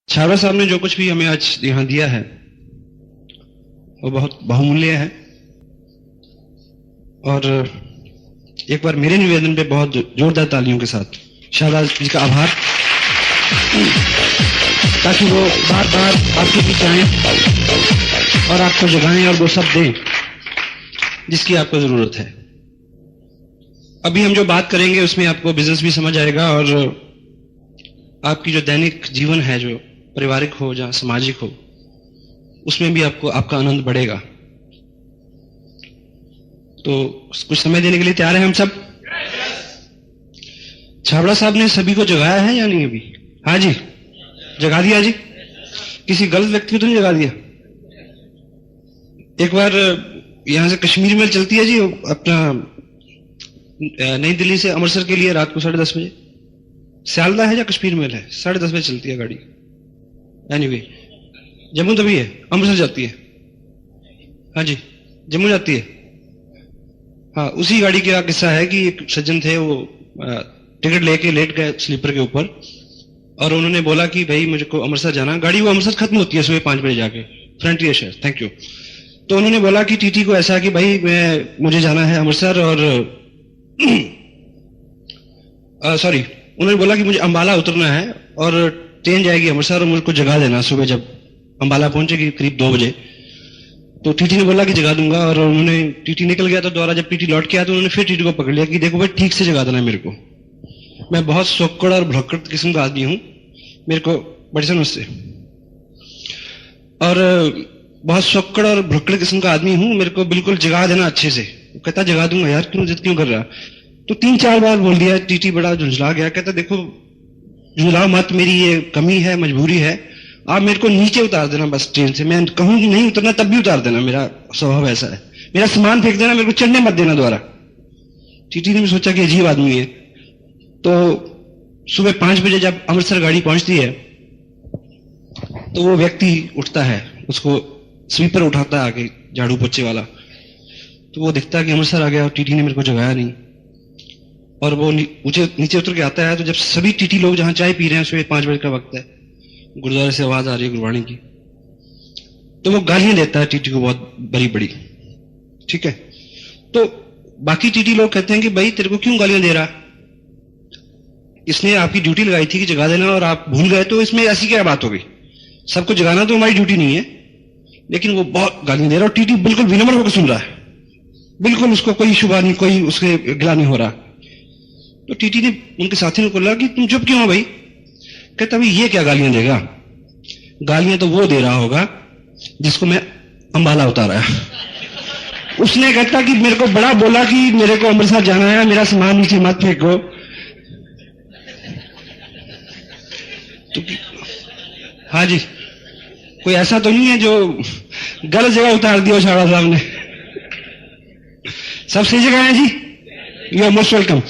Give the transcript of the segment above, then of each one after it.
छाबड़ा साहब ने जो कुछ भी हमें आज यहाँ दिया है वो बहुत बहुमूल्य है। और एक बार मेरे निवेदन पे बहुत जोरदार तालियों के साथ शाहबाज जी का आभार, ताकि वो बार बार आपके बीच आए और आपको जगाएं और वो सब दें जिसकी आपको जरूरत है। अभी हम जो बात करेंगे उसमें आपको बिजनेस भी समझ आएगा और आपकी जो दैनिक जीवन है, जो पारिवारिक हो या सामाजिक हो, उसमें भी आपको आपका आनंद बढ़ेगा। तो कुछ समय देने के लिए तैयार हैं हम सब? छाबड़ा साहब ने सभी को जगाया है या नहीं अभी? हाँ जी, जगा दिया जी। किसी गलत व्यक्ति को तो नहीं जगा दिया? एक बार यहां से कश्मीर मेल चलती है जी, अपना नई दिल्ली से अमृतसर के लिए रात को 10:30 बजे। सियालदा है या कश्मीर मेल है? 10:30 बजे चलती है गाड़ी। एनीवे, जम्मू तभी है, अमृतसर जाती है। हाँ जी, जम्मू जाती है। हाँ, उसी गाड़ी का किस्सा है कि एक सज्जन थे, वो टिकट लेके लेट गए स्लीपर के ऊपर और उन्होंने बोला कि भाई मुझको अमृतसर जाना। गाड़ी वो अमृतसर खत्म होती है सुबह 5 बजे जाके, फ्रंटियर शहर। Thank you. तो उन्होंने बोला कि टीटी को ऐसा कि भाई मुझे जाना है अमृतसर और सॉरी, उन्होंने बोला कि मुझे अंबाला उतरना है और ट्रेन जाएगी अमृतसर और मुझको जगा देना सुबह जब अंबाला पहुंचेगी करीब 2 बजे। तो टीटी ने बोला कि जगा दूंगा और उन्होंने, टीटी निकल गया तो दोबारा जब टीटी लौट के आया तो उन्होंने फिर टीटी को पकड़ लिया कि देखो भाई ठीक से जगा देना मेरे को, मैं बहुत सोक्कड़ और भुलक्कड़ किस्म का आदमी हूं, मेरे को बड़ी सन उससे, और बहुत सोक्कड़ और भुलक्कड़ किस्म का आदमी हूं, मेरे को बिल्कुल जगा देना अच्छे से। वो कहता जगा दूंगा यार, क्यों जिद क्यों कर रहा? तो 3-4 बार बोल दिया। टीटी बड़ा झुंझला गया, कहता देखो झुंझलाओ मत, मेरी ये कमी है, मजबूरी है, आप मेरे को नीचे उतार देना बस ट्रेन से, मैं कहूं कि नहीं उतरना तब भी उतार देना, मेरा स्वभाव ऐसा है, मेरा सामान फेंक देना, मेरे को चढ़ने मत देना दोबारा। टीटी ने भी सोचा कि अजीब आदमी है। तो सुबह 5 बजे जब अमृतसर गाड़ी पहुंचती है तो वो व्यक्ति उठता है, उसको स्वीपर उठाता है आगे, झाड़ू पोछे वाला। तो वो दिखता है कि अमृतसर आ गया और टीटी ने मेरे को जगाया नहीं। और वो नीचे उतर के आता है तो जब सभी टीटी लोग जहां चाय पी रहे हैं, सुबह 5 बजे का वक्त है, गुरुद्वारे से आवाज आ रही है गुरबाणी की, तो वो गालियां देता है टीटी को बहुत बड़ी बड़ी। ठीक है, तो बाकी टीटी लोग कहते हैं कि भाई तेरे को क्यों गालियां दे रहा, इसने आपकी ड्यूटी लगाई थी कि जगा देना और आप भूल गए, तो इसमें ऐसी क्या बात हो गई? सबको जगाना तो हमारी ड्यूटी नहीं है। लेकिन वो बहुत गालियां दे रहा और टीटी बिल्कुल विनम्र होकर सुन रहा है, बिल्कुल उसको कोई शुभा नहीं, कोई उसके गिला नहीं हो रहा। तो टीटी ने उनके साथी ने बोला कि तुम चुप क्यों हो भाई? कहता भाई ये क्या गालियां देगा, गालियां तो वो दे रहा होगा जिसको मैं अंबाला उतारा है। उसने कहता कि मेरे को बड़ा बोला कि मेरे को अमृतसर जाना है, मेरा सामान नीचे मत फेंको। तो हाँ जी, कोई ऐसा तो नहीं है जो गलत जगह उतार दिया छाबड़ा साहब ने? सब सही जगह है जी, यू आर मोस्ट वेलकम।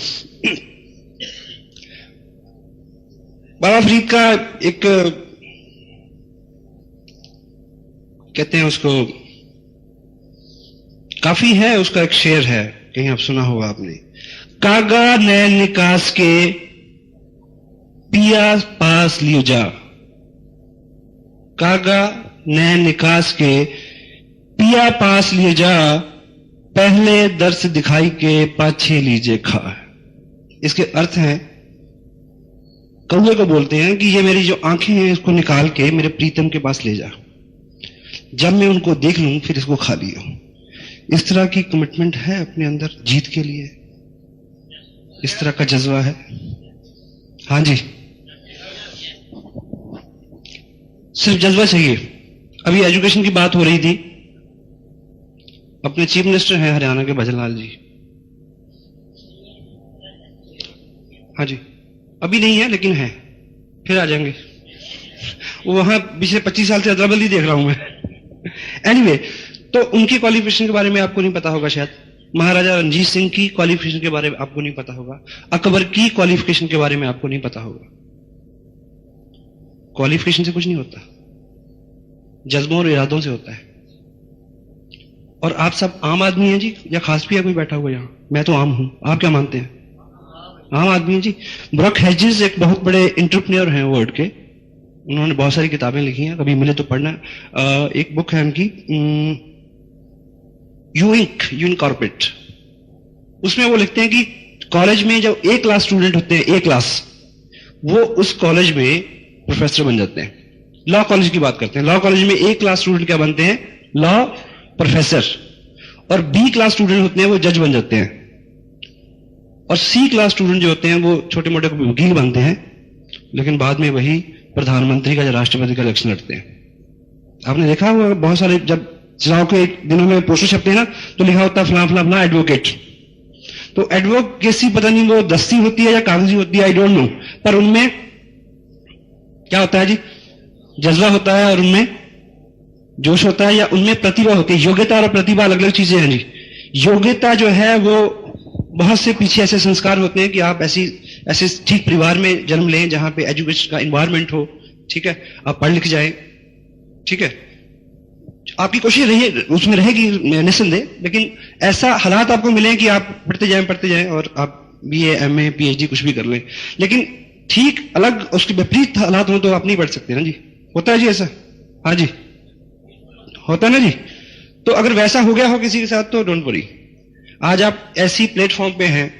बाबा फरीद का एक कहते हैं उसको, काफी है, उसका एक शेर है, कहीं आप सुना होगा आपने। कागा नैन निकास के पिया पास लियो जा, कागा नैन निकास के पिया पास लिए जा, पहले दर्श दिखाई के पाछे लीजिए खा। इसके अर्थ है, कौवे को बोलते हैं कि ये मेरी जो आंखें हैं इसको निकाल के मेरे प्रीतम के पास ले जा, जब मैं उनको देख लूं फिर इसको खा लियो। इस तरह की कमिटमेंट है अपने अंदर जीत के लिए, इस तरह का जज्बा है। हाँ जी, सिर्फ जज्बा चाहिए। अभी एजुकेशन की बात हो रही थी, अपने चीफ मिनिस्टर हैं हरियाणा के भजनलाल जी। हाँ जी, अभी नहीं है लेकिन है, फिर आ जाएंगे। वो वहां पिछले 25 साल से अदला बदली देख रहा हूं मैं। एनीवे, तो उनकी क्वालिफिकेशन के बारे में आपको नहीं पता होगा शायद, महाराजा रणजीत सिंह की क्वालिफिकेशन के बारे में आपको नहीं पता होगा, अकबर की क्वालिफिकेशन के बारे में आपको नहीं पता होगा। क्वालिफिकेशन से कुछ नहीं होता, जज्बों और इरादों से होता है। और आप सब आम आदमी हैं जी, या खास भी है कोई बैठा हुआ यहाँ? मैं तो आम हूं, आप क्या मानते हैं? आम आदमी हैं जी। ब्रॉक हेजिस एक बहुत बड़े एंटरप्रेन्योर हैं वर्ल्ड के, उन्होंने बहुत सारी किताबें लिखी हैं, कभी मिले तो पढ़ना। एक बुक है उनकी, यू इनकॉर्पोरेट। उसमें वो लिखते हैं कि कॉलेज में जब ए क्लास स्टूडेंट होते हैं, ए क्लास, वो उस कॉलेज में प्रोफेसर बन जाते हैं। लॉ कॉलेज की बात करते हैं, लॉ कॉलेज में ए क्लास स्टूडेंट क्या बनते हैं? Law professor. और बी क्लास स्टूडेंट होते हैं वो जज बन जाते हैं। और सी क्लास स्टूडेंट जो होते हैं वो छोटे मोटे वकील बनते हैं, लेकिन बाद में वही प्रधानमंत्री का या राष्ट्रपति का इलेक्शन लड़ते हैं। आपने देखा होगा बहुत सारे जब चुनाव के दिनों में पोस्टर छपते हैं ना, तो लिखा होता है फला फला फला एडवोकेट। तो एडवोकेसी पता नहीं वो दस्ती होती है या कागजी होती है, आई डोंट नो, पर उनमें क्या होता है जी? जज्बा होता है, और उनमें जोश होता है, या उनमें प्रतिभा होती है। योग्यता और प्रतिभा अलग अलग चीजें हैं जी। योग्यता जो है वो बहुत से पीछे ऐसे संस्कार होते हैं कि आप ऐसे ठीक परिवार में जन्म लें जहां पे एजुकेशन का एनवायरनमेंट हो, ठीक है, आप पढ़ लिख जाए, ठीक है, आपकी कोशिश रही उसमें रहेगी निस्संदेह, लेकिन ऐसा हालात आपको मिले कि आप पढ़ते जाएं और आप बीए, एमए, पीएचडी कुछ भी कर लें, लेकिन ठीक अलग उसके विपरीत हालात हो तो आप नहीं पढ़ सकते ना जी। होता है जी ऐसा? हाँ जी, होता है ना जी। तो अगर वैसा हो गया हो किसी के साथ तो डोंट वरी। आज आप ऐसी प्लेटफॉर्म पे हैं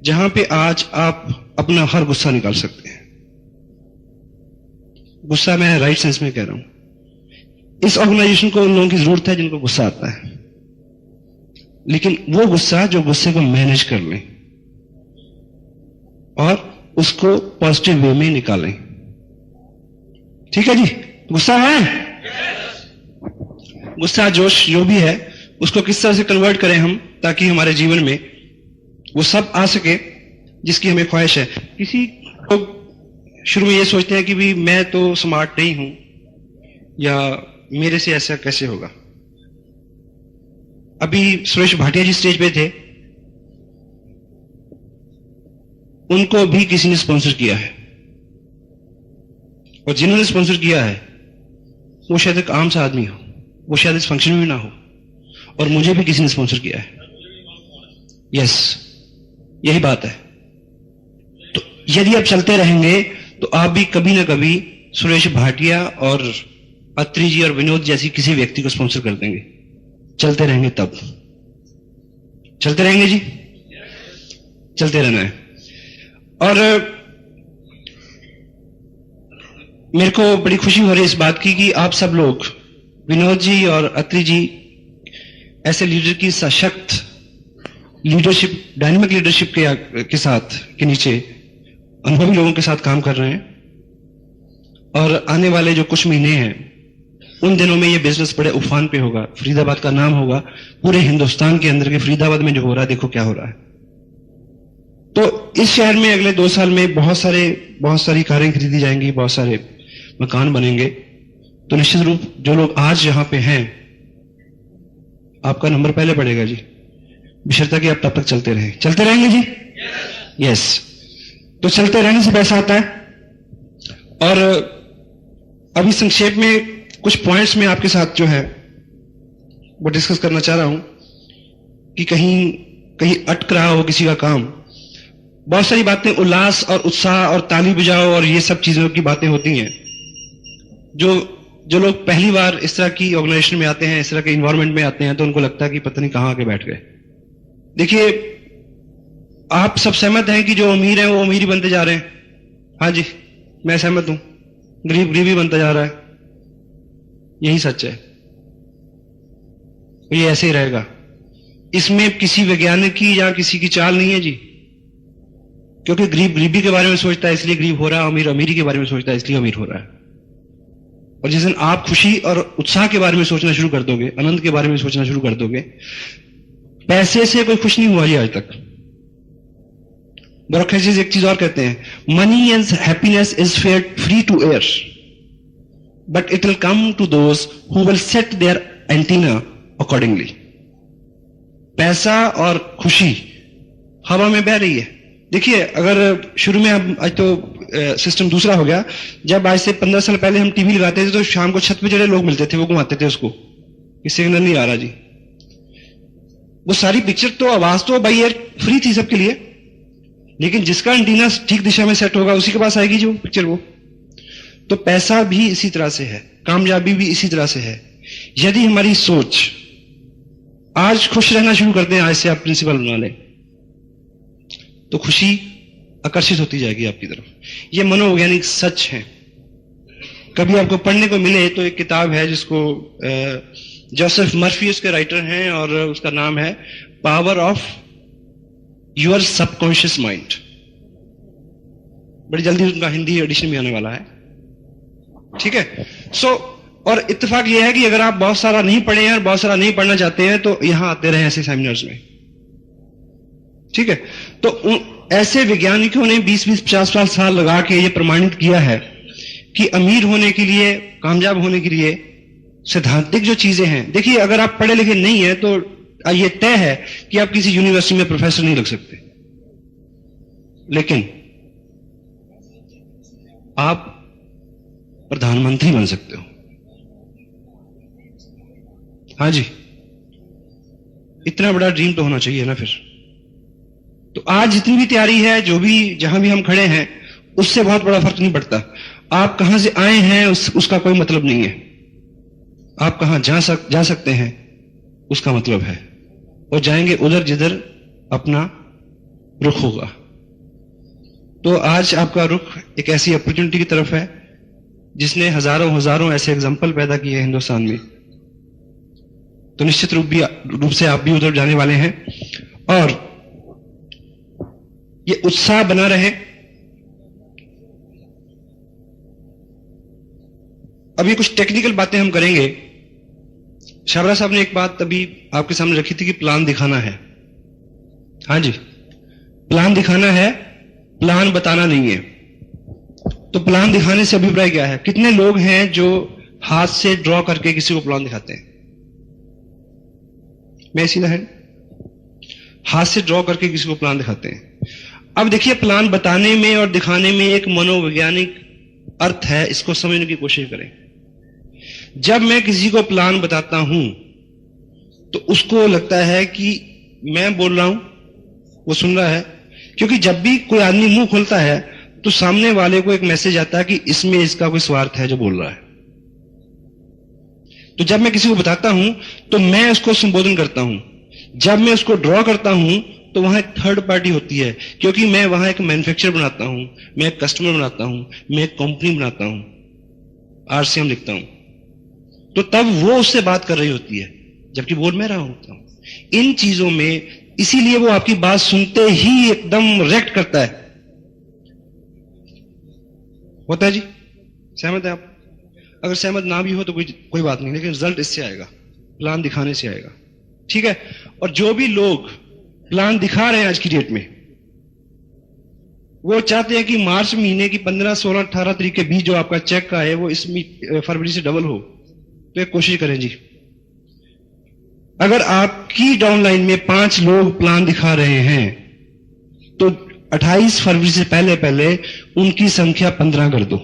जहां पे आज आप अपना हर गुस्सा निकाल सकते हैं। गुस्सा मैं राइट सेंस में कह रहा हूं। इस ऑर्गेनाइजेशन को उन लोगों की जरूरत है जिनको गुस्सा आता है, लेकिन वो गुस्सा जो गुस्से को मैनेज कर लें और उसको पॉजिटिव वे में निकालें। ठीक है जी? गुस्सा है, गुस्सा जोश जो भी है उसको किस तरह से कन्वर्ट करें हम, ताकि हमारे जीवन में वो सब आ सके जिसकी हमें ख्वाहिश है। किसी लोग शुरू में ये सोचते हैं कि भी मैं तो स्मार्ट नहीं हूं, या मेरे से ऐसा कैसे होगा। अभी सुरेश भाटिया जी स्टेज पे थे, उनको भी किसी ने स्पॉन्सर किया है, और जिन्होंने स्पॉन्सर किया है वो शायद एक आम सा आदमी हो, वो शायद इस फंक्शन में भी ना हो, और मुझे भी किसी ने स्पॉन्सर किया है। यस, यही बात है। तो यदि आप चलते रहेंगे तो आप भी कभी ना कभी सुरेश भाटिया और अत्री जी और विनोद जैसी किसी व्यक्ति को स्पॉन्सर कर देंगे। चलते रहेंगे, तब चलते रहेंगे जी, चलते रहना है। और मेरे को बड़ी खुशी हो रही है इस बात की कि आप सब लोग, विनोद जी और अत्री जी, ऐसे लीडर की सशक्त लीडरशिप, डायनेमिक लीडरशिप के साथ के नीचे अनुभवी लोगों के साथ काम कर रहे हैं। और आने वाले जो कुछ महीने हैं उन दिनों में ये बिजनेस बड़े उफान पे होगा। फरीदाबाद का नाम होगा पूरे हिंदुस्तान के अंदर के फरीदाबाद में जो हो रहा है, देखो क्या हो रहा है। तो इस शहर में अगले 2 साल में बहुत सारी कारें खरीदी जाएंगी, बहुत सारे मकान बनेंगे। तो निश्चित रूप जो लोग आज यहां पे हैं, आपका नंबर पहले पड़ेगा जी, बशर्ते कि आप तब तक चलते रहें। चलते रहेंगे जी? यस। तो चलते रहने से पैसा आता है। और अभी संक्षेप में कुछ पॉइंट्स में आपके साथ जो है वो डिस्कस करना चाह रहा हूं कि कहीं अटक रहा हो किसी का काम। बहुत सारी बातें उल्लास और उत्साह और ताली बजाओ और ये सब चीजों की बातें होती हैं। जो लोग पहली बार इस तरह की ऑर्गेनाइजेशन में आते हैं, इस तरह के इन्वायरमेंट में आते हैं, तो उनको लगता है कि पता नहीं कहां आके बैठ गए। देखिए, आप सब सहमत हैं कि जो अमीर हैं वो अमीर ही बनते जा रहे हैं। हाँ जी, मैं सहमत हूं। गरीब गरीब ही बनता जा रहा है, यही सच है। ये ऐसे ही रहेगा। इसमें किसी वैज्ञानिक की या किसी की चाल नहीं है जी, क्योंकि गरीब गरीबी के बारे में सोचता है इसलिए गरीब हो रहा है, अमीर अमीरी के बारे में सोचता है इसलिए अमीर हो रहा है। और जिस दिन आप खुशी और उत्साह के बारे में सोचना शुरू कर दोगे, आनंद के बारे में सोचना शुरू कर दोगे, पैसे से कोई खुश नहीं हुआ जी आज तक। ब्रोकरेज एक चीज और कहते हैं, money and happiness is free to air, but it will come to those who will set their antenna accordingly. पैसा और खुशी हवा में बह रही है। देखिए, अगर शुरू में आज तो सिस्टम दूसरा हो गया। जब आज से 15 साल पहले हम टीवी लगाते थे तो शाम को छत पे जड़े लोग मिलते थे, वो घुमाते थे उसको कि सिग्नल नहीं आ रहा जी। वो सारी पिक्चर तो, आवाज तो बाई एयर फ्री थी सबके लिए, लेकिन जिसका एंटीना ठीक दिशा में सेट होगा उसी के पास आएगी जो पिक्चर। वो तो पैसा भी इसी तरह से है, कामयाबी भी इसी तरह से है। यदि हमारी सोच आज खुश रहना शुरू करते हैं, आज से आप प्रिंसिपल बना लें, तो खुशी आकर्षित होती जाएगी आपकी तरफ। यह मनोवैज्ञानिक सच है। कभी आपको पढ़ने को मिले तो एक किताब है जिसको जोसेफ मर्फी उसके राइटर हैं, और उसका नाम है power of your subconscious mind. बड़ी जल्दी उनका हिंदी एडिशन भी आने वाला है, ठीक है। और इत्तेफाक यह है कि अगर आप बहुत सारा नहीं पढ़े हैं और बहुत सारा नहीं पढ़ना चाहते हैं तो यहां आते रहे ऐसे सेमिनार्स में, ठीक है। तो ऐसे वैज्ञानिकों ने 20-20, 50 साल लगा के ये प्रमाणित किया है कि अमीर होने के लिए, कामयाब होने के लिए सैद्धांतिक जो चीजें हैं, देखिए अगर आप पढ़े लिखे नहीं है तो ये तय है कि आप किसी यूनिवर्सिटी में प्रोफेसर नहीं लग सकते, लेकिन आप प्रधानमंत्री बन सकते हो। हाँ जी, इतना बड़ा ड्रीम तो होना चाहिए ना फिर। तो आज जितनी भी तैयारी है, जो भी जहां भी हम खड़े हैं, उससे बहुत बड़ा फर्क नहीं पड़ता। आप कहां से आए हैं उसका कोई मतलब नहीं है, आप कहां जा सकते हैं उसका मतलब है, और जाएंगे उधर जिधर अपना रुख होगा। तो आज आपका रुख एक ऐसी अपॉर्चुनिटी की तरफ है जिसने हजारों ऐसे एग्जाम्पल पैदा किए हैं हिंदुस्तान में। तो निश्चित रूप से आप भी उधर जाने वाले हैं, और ये उत्साह बना रहे। अभी कुछ टेक्निकल बातें हम करेंगे। शाबरा साहब ने एक बात अभी आपके सामने रखी थी कि प्लान दिखाना है। हाँ जी, प्लान दिखाना है, प्लान बताना नहीं है। तो प्लान दिखाने से अभिप्राय क्या है? कितने लोग हैं जो हाथ से ड्रॉ करके किसी को प्लान दिखाते हैं? मैं सीधा है, हाथ से ड्रॉ करके किसी को प्लान दिखाते हैं। अब देखिए, प्लान बताने में और दिखाने में एक मनोवैज्ञानिक अर्थ है, इसको समझने की कोशिश करें। जब मैं किसी को प्लान बताता हूं तो उसको लगता है कि मैं बोल रहा हूं, वो सुन रहा है, क्योंकि जब भी कोई आदमी मुंह खोलता है तो सामने वाले को एक मैसेज आता है कि इसमें इसका कोई स्वार्थ है जो बोल रहा है। तो जब मैं किसी को बताता हूं तो मैं उसको संबोधन करता हूं। जब मैं उसको ड्रॉ करता हूं तो वहां एक थर्ड पार्टी होती है, क्योंकि मैं वहां एक मैन्युफैक्चरर बनाता हूं, मैं एक कस्टमर बनाता हूं, मैं एक कंपनी बनाता हूं, आरसीएम लिखता हूं। तो तब वो उससे बात कर रही होती है, जबकि बोल मैं रहा होता हूं। इन चीजों में इसीलिए वो आपकी बात सुनते ही एकदम रिएक्ट करता है। होता है जी? सहमत है आप? अगर सहमत ना भी हो तो कोई बात नहीं, लेकिन रिजल्ट इससे आएगा, प्लान दिखाने से आएगा, ठीक है। और जो भी लोग प्लान दिखा रहे हैं आज की डेट में, वो चाहते हैं कि मार्च महीने की 15, 16, 18 तारीख के बीच जो आपका चेक का है वो इस फरवरी से डबल हो। तो एक कोशिश करें जी, अगर आपकी डाउनलाइन में 5 लोग प्लान दिखा रहे हैं तो 28 फरवरी से पहले उनकी संख्या 15 कर दो।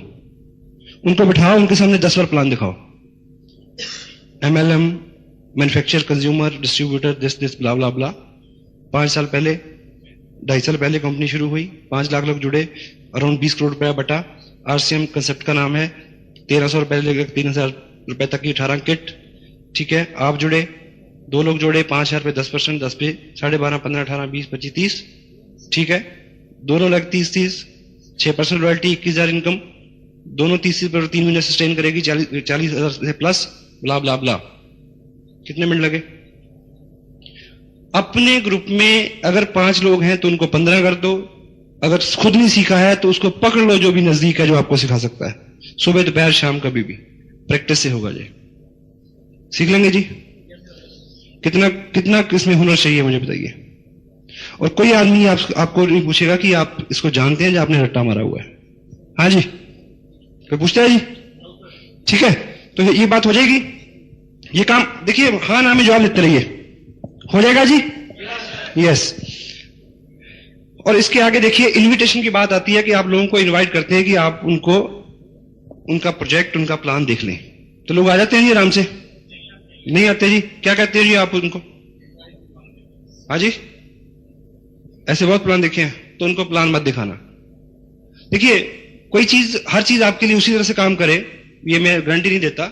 उनको बिठाओ, उनके सामने 10 बार प्लान दिखाओ। MLM, manufacture, consumer, distributor, this blah blah blah. 5 साल पहले, 2.5 साल पहले कंपनी शुरू हुई, 5 लाख लोग जुड़े, अराउंड 20 करोड़ रुपया बटा। आरसीएम कंसेप्ट का नाम है। 1300 रुपए लेकर 3000 रुपए तक की 18 किट, ठीक है। आप जुड़े, 2 लोग जुड़े, 5000 पे 10%, 10 पे 12.5, 15, 18, 20, 25, 30, ठीक है। दोनों लग 30, 6% रॉयल्टी, 21,000 इनकम, दोनों 30 पर 3 महीने सस्टेन करेगी, 40,000 से प्लस, ब्ला ब्ला ब्ला। कितने मिनट लगे? अपने ग्रुप में अगर 5 लोग हैं तो उनको 15 कर दो। अगर खुद नहीं सीखा है तो उसको पकड़ लो जो भी नजदीक है जो आपको सिखा सकता है। सुबह, दोपहर, शाम, कभी भी प्रैक्टिस से होगा जी। सीख लेंगे जी? कितना इसमें हुनर चाहिए मुझे बताइए। और कोई आदमी आपको नहीं पूछेगा कि आप इसको जानते हैं या आपने रट्टा मारा हुआ है। हाँ जी, कोई पूछता है जी? ठीक है, तो ये बात हो जाएगी। ये काम देखिए, हाँ ना में जवाब लेते रहिए, हो जाएगा जी? यस। और इसके आगे देखिए, इनविटेशन की बात आती है कि आप लोगों को इनवाइट करते हैं कि आप उनको उनका प्रोजेक्ट, उनका प्लान देख लें। तो लोग आ जाते हैं जी आराम से? नहीं आते जी? क्या कहते हैं जी आप उनको? हाँ जी, ऐसे बहुत प्लान देखे हैं, तो उनको प्लान मत दिखाना। देखिए, कोई चीज, हर चीज आपके लिए उसी तरह से काम करे ये मैं गारंटी नहीं देता,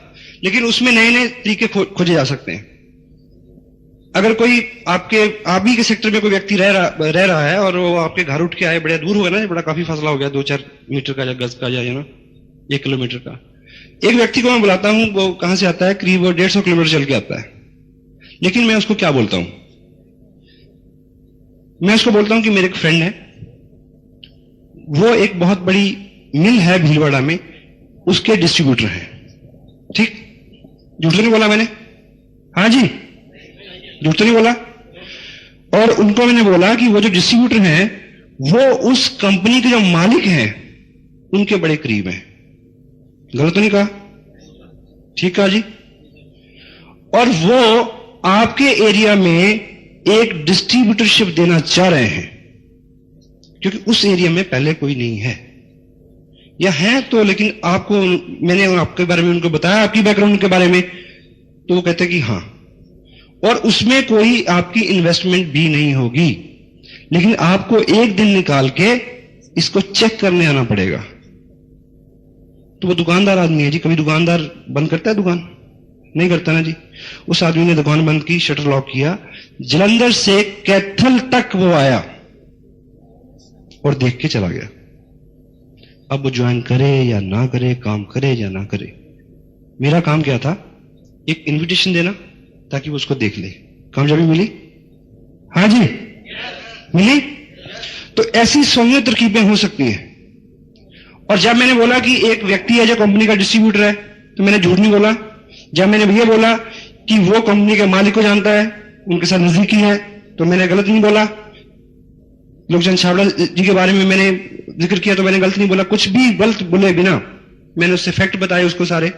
लेकिन उसमें नए नए तरीके खोजे जा सकते हैं। अगर कोई आप ही के सेक्टर में कोई व्यक्ति रह रहा है और वो आपके घर उठ के आए, बड़ा दूर हो गया ना, बड़ा काफी फासला हो गया, 2-4 मीटर का या गज का या ना 1 किलोमीटर का, एक व्यक्ति को मैं बुलाता हूं, वो कहां से आता है, करीब 150 किलोमीटर चल के आता है, लेकिन मैं उसको क्या बोलता हूं, मैं उसको बोलता हूं कि मेरे एक फ्रेंड है, वो एक बहुत बड़ी मिल है भीलवाड़ा में, उसके डिस्ट्रीब्यूटर हैं। ठीक, झूठ तो नहीं बोला मैंने? हाँ जी, झूठ तो नहीं बोला। और उनको मैंने बोला कि वो जो डिस्ट्रीब्यूटर हैं वो उस कंपनी के जो मालिक हैं उनके बड़े करीब हैं। गलत तो नहीं कहा? ठीक कहा जी। और वो आपके एरिया में एक डिस्ट्रीब्यूटरशिप देना चाह रहे हैं, क्योंकि उस एरिया में पहले कोई नहीं है, या है तो, लेकिन आपको, मैंने आपके बारे में उनको बताया, आपकी बैकग्राउंड के बारे में, तो वो कहते हैं कि हाँ, और उसमें कोई आपकी इन्वेस्टमेंट भी नहीं होगी, लेकिन आपको एक दिन निकाल के इसको चेक करने आना पड़ेगा। तो वो दुकानदार आदमी है जी, कभी दुकानदार बंद करता है दुकान? नहीं करता ना जी। उस आदमी ने दुकान बंद की, शटर लॉक किया, जलंधर से कैथल तक वो आया और देख के चला गया। अब वो ज्वाइन करे या ना करे, काम करे या ना करे, मेरा काम क्या था, एक इनविटेशन देना ताकि वो उसको देख ले। कामयाबी मिली? हाँ जी, मिली। तो ऐसी 100 तरकीबें हो सकती हैं। और जब मैंने बोला कि एक व्यक्ति है जो कंपनी का डिस्ट्रीब्यूटर है, तो मैंने झूठ नहीं बोला। जब मैंने ये बोला कि वो कंपनी के मालिक को जानता है, उनके साथ नजदीकी है, तो मैंने गलत नहीं बोला। लोकचंद छाबड़ा जी के बारे में मैंने जिक्र किया तो मैंने गलत नहीं बोला। कुछ भी गलत बोले बिना मैंने उससे फैक्ट बताए उसको सारे।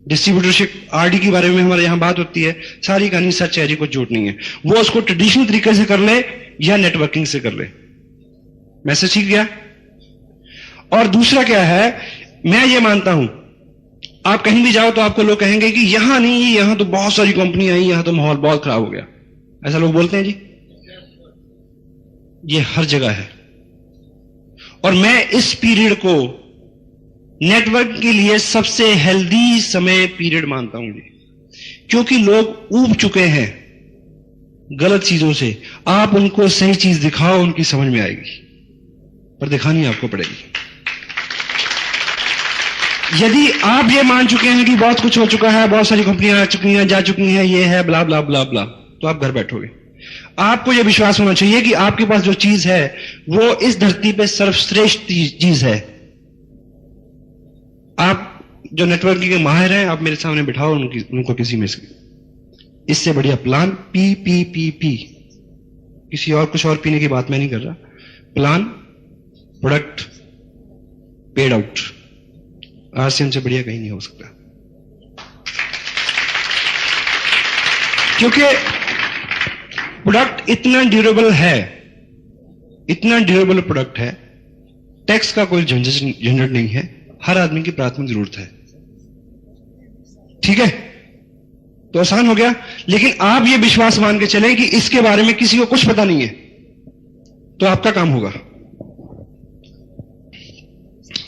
डिस्ट्रीब्यूटरशिप आरडी के बारे में हमारे यहां बात होती है, सारी कहानी सच है जी, कुछ झूठ नहीं है। वो उसको ट्रेडिशनल तरीके से कर ले या नेटवर्किंग से कर ले। मैसेज ठीक गया। और दूसरा क्या है, मैं ये मानता हूं, आप कहीं भी जाओ तो आपको लोग कहेंगे कि यहां नहीं, यहां तो बहुत सारी कंपनी आई, यहां तो माहौल बहुत खराब हो गया, ऐसा लोग बोलते हैं जी। ये हर जगह है। और मैं इस पीरियड को नेटवर्क के लिए सबसे हेल्दी समय पीरियड मानता हूं जी, क्योंकि लोग ऊब चुके हैं गलत चीजों से। आप उनको सही चीज दिखाओ, उनकी समझ में आएगी, पर दिखानी आपको पड़ेगी। यदि आप ये मान चुके हैं कि बहुत कुछ हो चुका है, बहुत सारी कंपनियां आ चुकी हैं, जा चुकी हैं, ये है, ब्ला ब्ला ब्ला ब्ला, तो आप घर बैठोगे। आपको यह विश्वास होना चाहिए कि आपके पास जो चीज है वो इस धरती पे सर्वश्रेष्ठ चीज है। आप जो नेटवर्किंग के माहिर हैं, आप मेरे सामने बिठाओ उनको किसी में से। इससे बढ़िया प्लान पी, किसी और कुछ और पीने की बात मैं नहीं कर रहा। प्लान, प्रोडक्ट, पेड आउट, आज से हमसे बढ़िया कहीं नहीं हो सकता। क्योंकि प्रोडक्ट इतना ड्यूरेबल है, इतना ड्यूरेबल प्रोडक्ट है, टैक्स का कोई झंझट नहीं है, हर आदमी की प्राथमिक जरूरत है। ठीक है, तो आसान हो गया। लेकिन आप ये विश्वास मान के चलें कि इसके बारे में किसी को कुछ पता नहीं है, तो आपका काम होगा।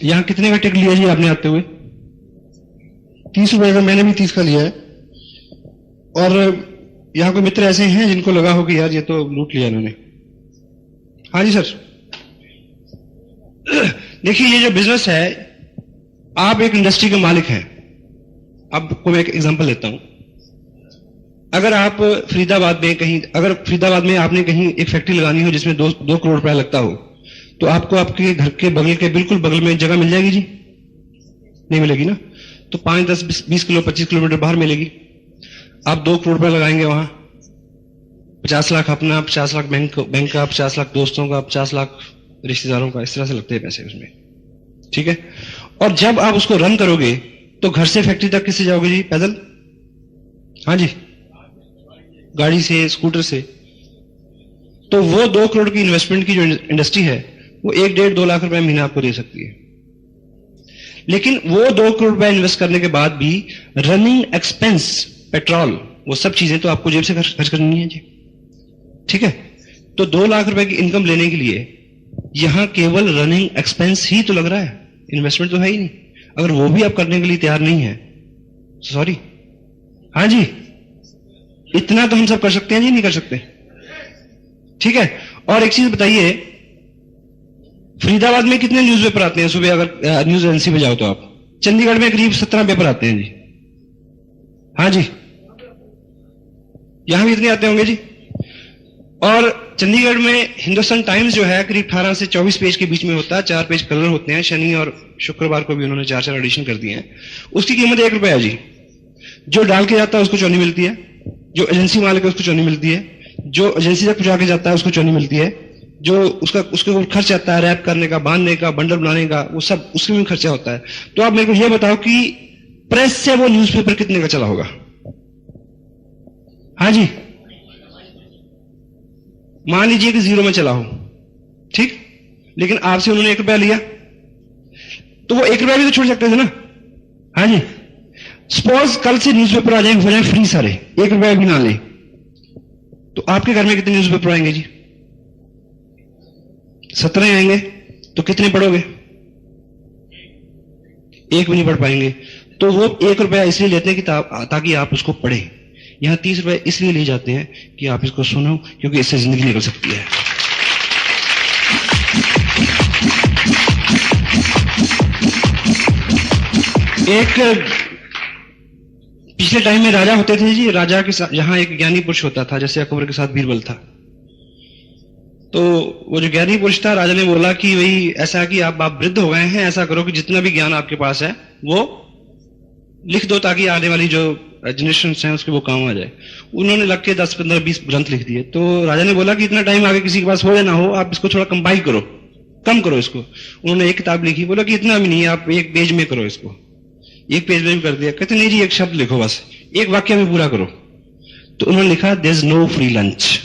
यहां कितने का टिकट लिया जी आपने आते हुए? 30 रुपए का। मैंने भी 30 का लिया है। और यहां कोई मित्र ऐसे हैं जिनको लगा हो कि यार ये तो लूट लिया इन्होंने? हाँ जी सर। देखिए, ये जो बिजनेस है, आप एक इंडस्ट्री के मालिक हैं। आपको मैं एक एग्जांपल देता हूं। अगर आप फरीदाबाद में कहीं, अगर फरीदाबाद में आपने कहीं एक फैक्ट्री लगानी हो जिसमें 2 करोड़ रुपया लगता हो, तो आपको आपके घर के बगल के बिल्कुल बगल में जगह मिल जाएगी जी? नहीं मिलेगी ना। तो 5, 10, 20 किलो 25 किलोमीटर बाहर मिलेगी। आप 2 करोड़ रुपया लगाएंगे वहां, 50 लाख अपना, 50 लाख बैंक का, 50 लाख दोस्तों का, 50 लाख रिश्तेदारों का, इस तरह से लगते हैं पैसे उसमें। ठीक है। और जब आप उसको रन करोगे तो घर से फैक्ट्री तक किससे जाओगे जी? पैदल? हाँ जी, गाड़ी से, स्कूटर से। तो वो 2 करोड़ की इन्वेस्टमेंट की जो इंडस्ट्री है, वो 1-1.5-2 लाख रुपए महीना आपको दे सकती है। लेकिन वो 2 करोड़ रुपए इन्वेस्ट करने के बाद भी रनिंग एक्सपेंस, पेट्रोल, वो सब चीजें तो आपको जेब से खर्च करनी है जी। ठीक है। तो 2 लाख रुपए की इनकम लेने के लिए यहां केवल रनिंग एक्सपेंस ही तो लग रहा है, इन्वेस्टमेंट तो है ही नहीं। अगर वो भी आप करने के लिए तैयार नहीं है, सॉरी। हाँ जी, इतना तो हम सब कर सकते हैं जी, नहीं कर सकते? ठीक है। और एक चीज बताइए, फरीदाबाद में कितने न्यूज़पेपर आते हैं सुबह? अगर न्यूज एजेंसी पे जाओ तो आप, चंडीगढ़ में करीब 17 पेपर आते हैं जी। हाँ जी, यहां भी इतने आते होंगे जी। और चंडीगढ़ में हिंदुस्तान टाइम्स जो है करीब 18 से 24 पेज के बीच में होता है, 4 पेज कलर होते हैं। शनि और शुक्रवार को भी उन्होंने 4-4 एडिशन कर दिए हैं। उसकी कीमत 1 रुपया है जी। जो डाल के जाता है उसको चौनी मिलती है, जो एजेंसी मालिक है उसको चौनी मिलती है, जो एजेंसी तक पहुंचा के जाता है उसको चौनी मिलती है, जो उसके ऊपर खर्च आता है रैप करने का, बांधने का, बंडल बनाने का, वो सब उसमें भी खर्चा होता है। तो आप मेरे को ये बताओ कि प्रेस से वो न्यूज़पेपर कितने का चला होगा? हाँ जी, मान लीजिए कि 0 में चला हो, ठीक, लेकिन आपसे उन्होंने 1 रुपया लिया, तो वो 1 रुपया भी तो छोड़ सकते थे ना। हाँ जी, सपोज कल से न्यूज़पेपर आ जाएंगे, हो जाए फ्री सारे, 1 रुपया भी ना ले, तो आपके घर में कितने न्यूज़पेपर आएंगे जी? 17 आएंगे। तो कितने पढ़ोगे? 1 भी नहीं पढ़ पाएंगे। तो वो 1 रुपया इसलिए लेते हैं कि ताकि आप उसको पढ़ें। यहां 30 रुपए इसलिए लिए जाते हैं कि आप इसको सुनो, क्योंकि इससे जिंदगी निकल सकती है। एक पिछले टाइम में राजा होते थे जी, राजा के साथ जहां एक ज्ञानी पुरुष होता था, जैसे अकबर के साथ बीरबल था। तो वो जो ज्ञानी पुरुष था, राजा ने बोला कि भाई ऐसा कि आप वृद्ध हो गए हैं, ऐसा करो कि जितना भी ज्ञान आपके पास है वो लिख दो, ताकि आने वाली जो जनरेशन है उसके वो काम आ जाए। उन्होंने लग के 10, 15, 20 ग्रंथ लिख दिए। तो राजा ने बोला कि इतना टाइम आगे किसी के पास हो या ना हो, आप इसको थोड़ा कंपाइल करो, कम करो इसको। उन्होंने 1 किताब लिखी। बोला कि इतना भी नहीं है, आप 1 पेज में करो इसको। 1 पेज में भी कर दिया। कहते नहीं जी, 1 शब्द लिखो, बस 1 वाक्य में पूरा करो। तो उन्होंने लिखा, there is no free lunch.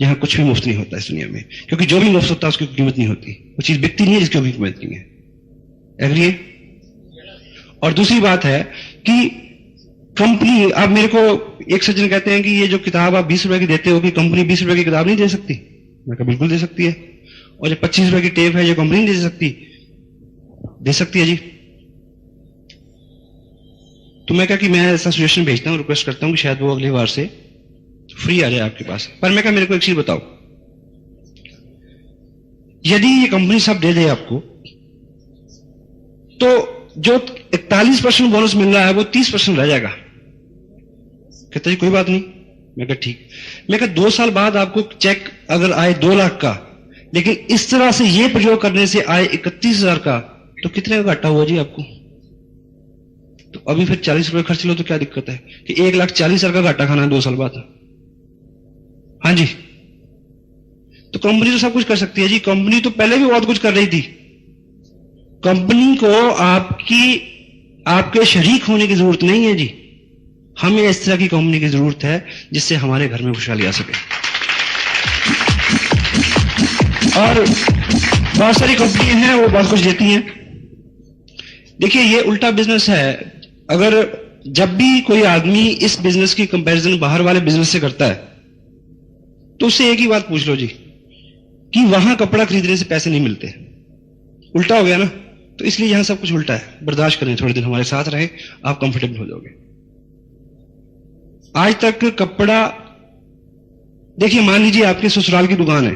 यहां कुछ भी मुफ्त नहीं होता इस दुनिया में, क्योंकि जो भी मुफ्त होता है उसकी कीमत नहीं होती। वो चीज बिकती नहीं है जिसकी कीमत नहीं है। एग्री है? और दूसरी बात है कि कंपनी, आप मेरे को एक सज्जन कहते हैं कि ये जो किताब आप 20 रुपए की देते हो, कि कंपनी 20 रुपए की किताब नहीं दे सकती? मैं कहा बिल्कुल दे सकती है। और जो 25 रुपए की टेप है, जो कंपनी नहीं दे सकती? दे सकती है जी। तो मैं कहा कि मैं ऐसा सजेशन भेजता हूं, रिक्वेस्ट करता हूं कि शायद वो अगली बार से फ्री आ जाए आपके पास। पर मैं कहा मेरे को एक चीज बताओ, यदि ये कंपनी सब दे दे आपको, तो जो 41% बोनस मिल रहा है वो 30% रह जाएगा। कहता जी कोई बात नहीं। मैं कहा ठीक। मैं कहा 2 साल बाद आपको चेक अगर आए 2 लाख का, लेकिन इस तरह से ये प्रयोग करने से आए 31,000 का, तो कितने का घाटा हुआ जी आपको? तो अभी फिर 40 रुपए खर्च लो तो क्या दिक्कत है कि 1,40,000 का घाटा खाना है 2 साल बाद? हाँ जी। तो कंपनी तो सब कुछ कर सकती है जी। कंपनी तो पहले भी बहुत कुछ कर रही थी। कंपनी को आपके शरीक होने की जरूरत नहीं है जी। हमें इस तरह की कंपनी की जरूरत है जिससे हमारे घर में खुशहाली आ सके। और बहुत सारी कंपनियां हैं, वो बहुत कुछ देती हैं। देखिए, ये उल्टा बिजनेस है। अगर जब भी कोई आदमी इस बिजनेस की कंपैरिजन बाहर वाले बिजनेस से करता है, तो उससे एक ही बात पूछ लो जी कि वहां कपड़ा खरीदने से पैसे नहीं मिलते। उल्टा हो गया ना? तो इसलिए यहां सब कुछ उल्टा है। बर्दाश्त करें, थोड़े दिन हमारे साथ रहे, आप कंफर्टेबल हो जाओगे। आज तक कपड़ा, देखिए मान लीजिए आपके ससुराल की दुकान है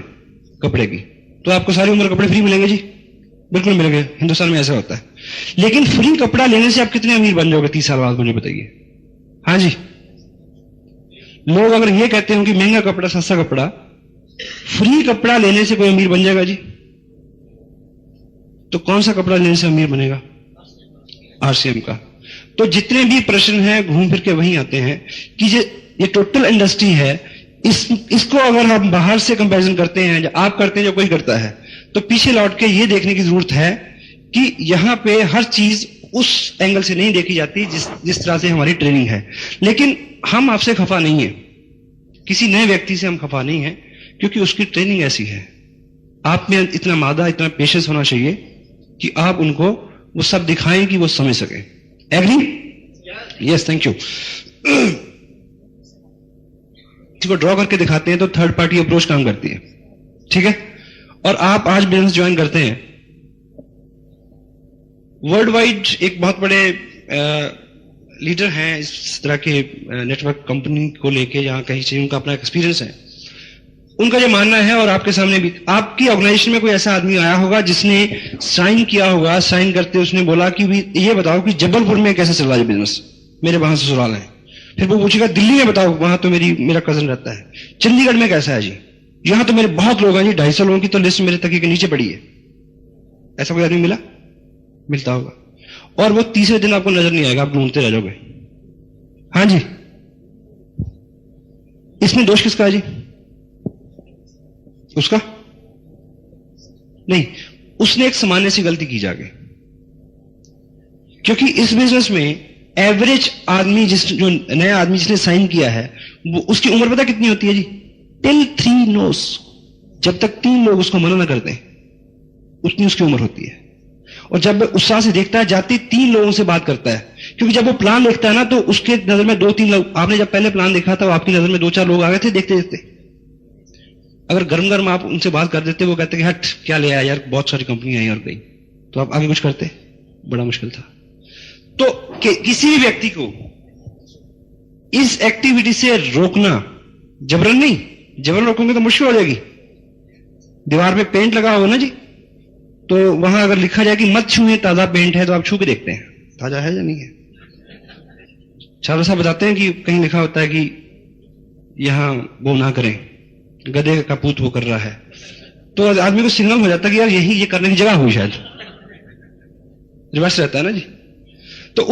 कपड़े की, तो आपको सारी उम्र कपड़े फ्री मिलेंगे जी? बिल्कुल मिलेंगे। हिंदुस्तान में ऐसा होता है। लेकिन फ्री कपड़ा लेने से आप कितने अमीर बन जाओगे 30 साल बाद, मुझे बताइए। हाँ जी। लोग अगर ये कहते हो कि महंगा कपड़ा, सस्ता कपड़ा, फ्री कपड़ा लेने से कोई अमीर बन जाएगा जी? तो कौन सा कपड़ा लेने से अमीर बनेगा? आरसीएम का। तो जितने भी प्रश्न हैं घूम फिर के वहीं आते हैं कि ये टोटल इंडस्ट्री है, इसको अगर हम बाहर से कंपैरिजन करते हैं, जो आप करते हैं, जो कोई करता है, तो पीछे लौट के ये देखने की जरूरत है कि यहां पे हर चीज उस एंगल से नहीं देखी जाती जिस तरह से हमारी ट्रेनिंग है। लेकिन हम आपसे खफा नहीं है, किसी नए व्यक्ति से हम खफा नहीं है, क्योंकि उसकी ट्रेनिंग ऐसी है। आप में इतना मादा, इतना पेशेंस होना चाहिए कि आप उनको वो सब दिखाएं कि वो समझ सके। एग्री? Yes, thank you. इसको ड्रॉ करके दिखाते हैं तो थर्ड पार्टी अप्रोच काम करती है, ठीक है? और आप आज बिजनेस ज्वाइन करते हैं वर्ल्ड वाइड एक बहुत बड़े लीडर हैं इस तरह के नेटवर्क कंपनी को लेके, जहां कहीं से उनका अपना एक्सपीरियंस है। उनका जो मानना है, और आपके सामने भी, आपकी ऑर्गेनाइजेशन में कोई ऐसा आदमी आया होगा जिसने साइन किया होगा, साइन करते उसने बोला कि भी ये बताओ कि जबलपुर में कैसे चल रहा है बिजनेस, मेरे वहां ससुराल है। फिर वो पूछेगा दिल्ली में बताओ, वहां तो मेरा कजन रहता है। चंडीगढ़ में कैसा है जी, यहां तो मेरे बहुत लोग हैं जी, 250 लोगों की तो लिस्ट मेरे तकिए के नीचे पड़ी है। ऐसा कोई आदमी मिलता होगा। और वो तीसरे दिन आपको नजर नहीं आएगा, आप ढूंढते रह जाओगे। हाँ जी, इसमें दोष किसका है जी? उसका नहीं, उसने एक सामान्य सी गलती की जाके, क्योंकि इस बिजनेस में एवरेज आदमी जो नया आदमी जिसने साइन किया है, वो उसकी उम्र पता कितनी होती है जी? टिल 3 नोस, जब तक 3 लोग उसको मना ना करते उतनी उसकी उम्र होती है। और जब उत्साह से देखता है, जाते 3 लोगों से बात करता है, क्योंकि जब वो प्लान देखता है ना, तो उसके नजर में 2-3 लोग, आपने जब पहले प्लान देखा था, आपकी नजर में 2-4 लोग आ गए थे देखते देखते। अगर गर्म गर्म आप उनसे बात कर देते, वो कहते कि हट क्या ले आया यार, बहुत सारी कंपनी आई और गई, तो आप आगे कुछ करते, बड़ा मुश्किल था। तो किसी भी व्यक्ति को इस एक्टिविटी से रोकना, जबरन नहीं, जबरन रोकोगे तो मुश्किल हो जाएगी। दीवार पे पेंट लगा होगा ना जी, तो वहां अगर लिखा जाए कि मत छूए, ताजा पेंट है, तो आप छू के देखते हैं ताजा है या नहीं है। चारों साहब बताते हैं कि कहीं लिखा होता है कि यहां वो ना करें, गधे का पूत वो कर रहा है, तो आदमी को सिग्नल हो जाता है कि यार यही ये करने की जगह हुई, शायद रिवर्स रहता है ना जी। तो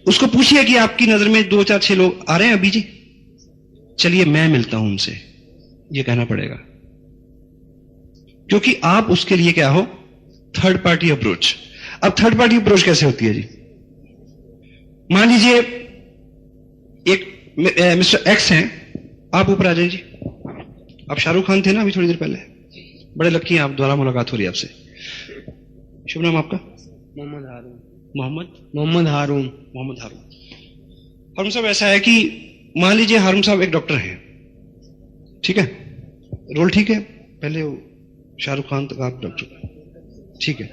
उसको पूछिए कि आपकी नजर में 2-4-6 लोग आ रहे हैं अभी जी, चलिए मैं मिलता हूं उनसे, ये कहना पड़ेगा, क्योंकि आप उसके लिए क्या हो? Third party approach. अब थर्ड पार्टी अप्रोच कैसे होती है जी? मान लीजिए एक मिस्टर एक्स हैं, आप ऊपर आ जाइए जी। आप शाहरुख खान थे ना अभी थोड़ी देर पहले, बड़े लकी हैं आप, दोबारा मुलाकात हो रही है आपसे। शुभ नाम आपका? मोहम्मद हारून। मोहम्मद हारून साहब, ऐसा है कि मान लीजिए हारून साहब एक डॉक्टर हैं, ठीक है, रोल ठीक है, पहले शाहरुख खान तक आप डॉक्टर, ठीक है।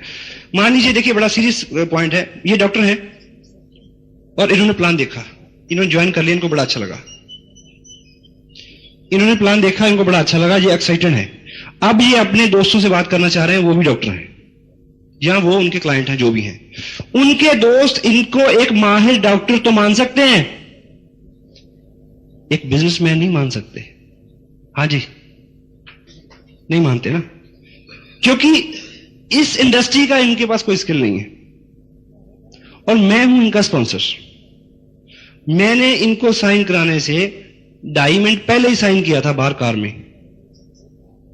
मान लीजिए, देखिए बड़ा सीरियस पॉइंट है, ये डॉक्टर हैं और इन्होंने प्लान देखा, इन्होंने ज्वाइन कर लिया, इनको बड़ा अच्छा लगा, इन्होंने प्लान देखा, इनको बड़ा अच्छा लगा, ये एक्साइटेड है। अब ये अपने दोस्तों से बात करना चाह रहे हैं, वो भी डॉक्टर हैं या वो उनके क्लाइंट हैं, जो भी हैं, उनके दोस्त इनको एक माहिर डॉक्टर तो मान सकते हैं, एक बिजनेसमैन नहीं मान सकते। हाँ जी, नहीं मानते ना, क्योंकि इस इंडस्ट्री का इनके पास कोई स्किल नहीं है। और मैं हूं इनका स्पॉन्सर, मैंने इनको साइन कराने से 2.5 मिनट पहले ही साइन किया था बाहर कार में,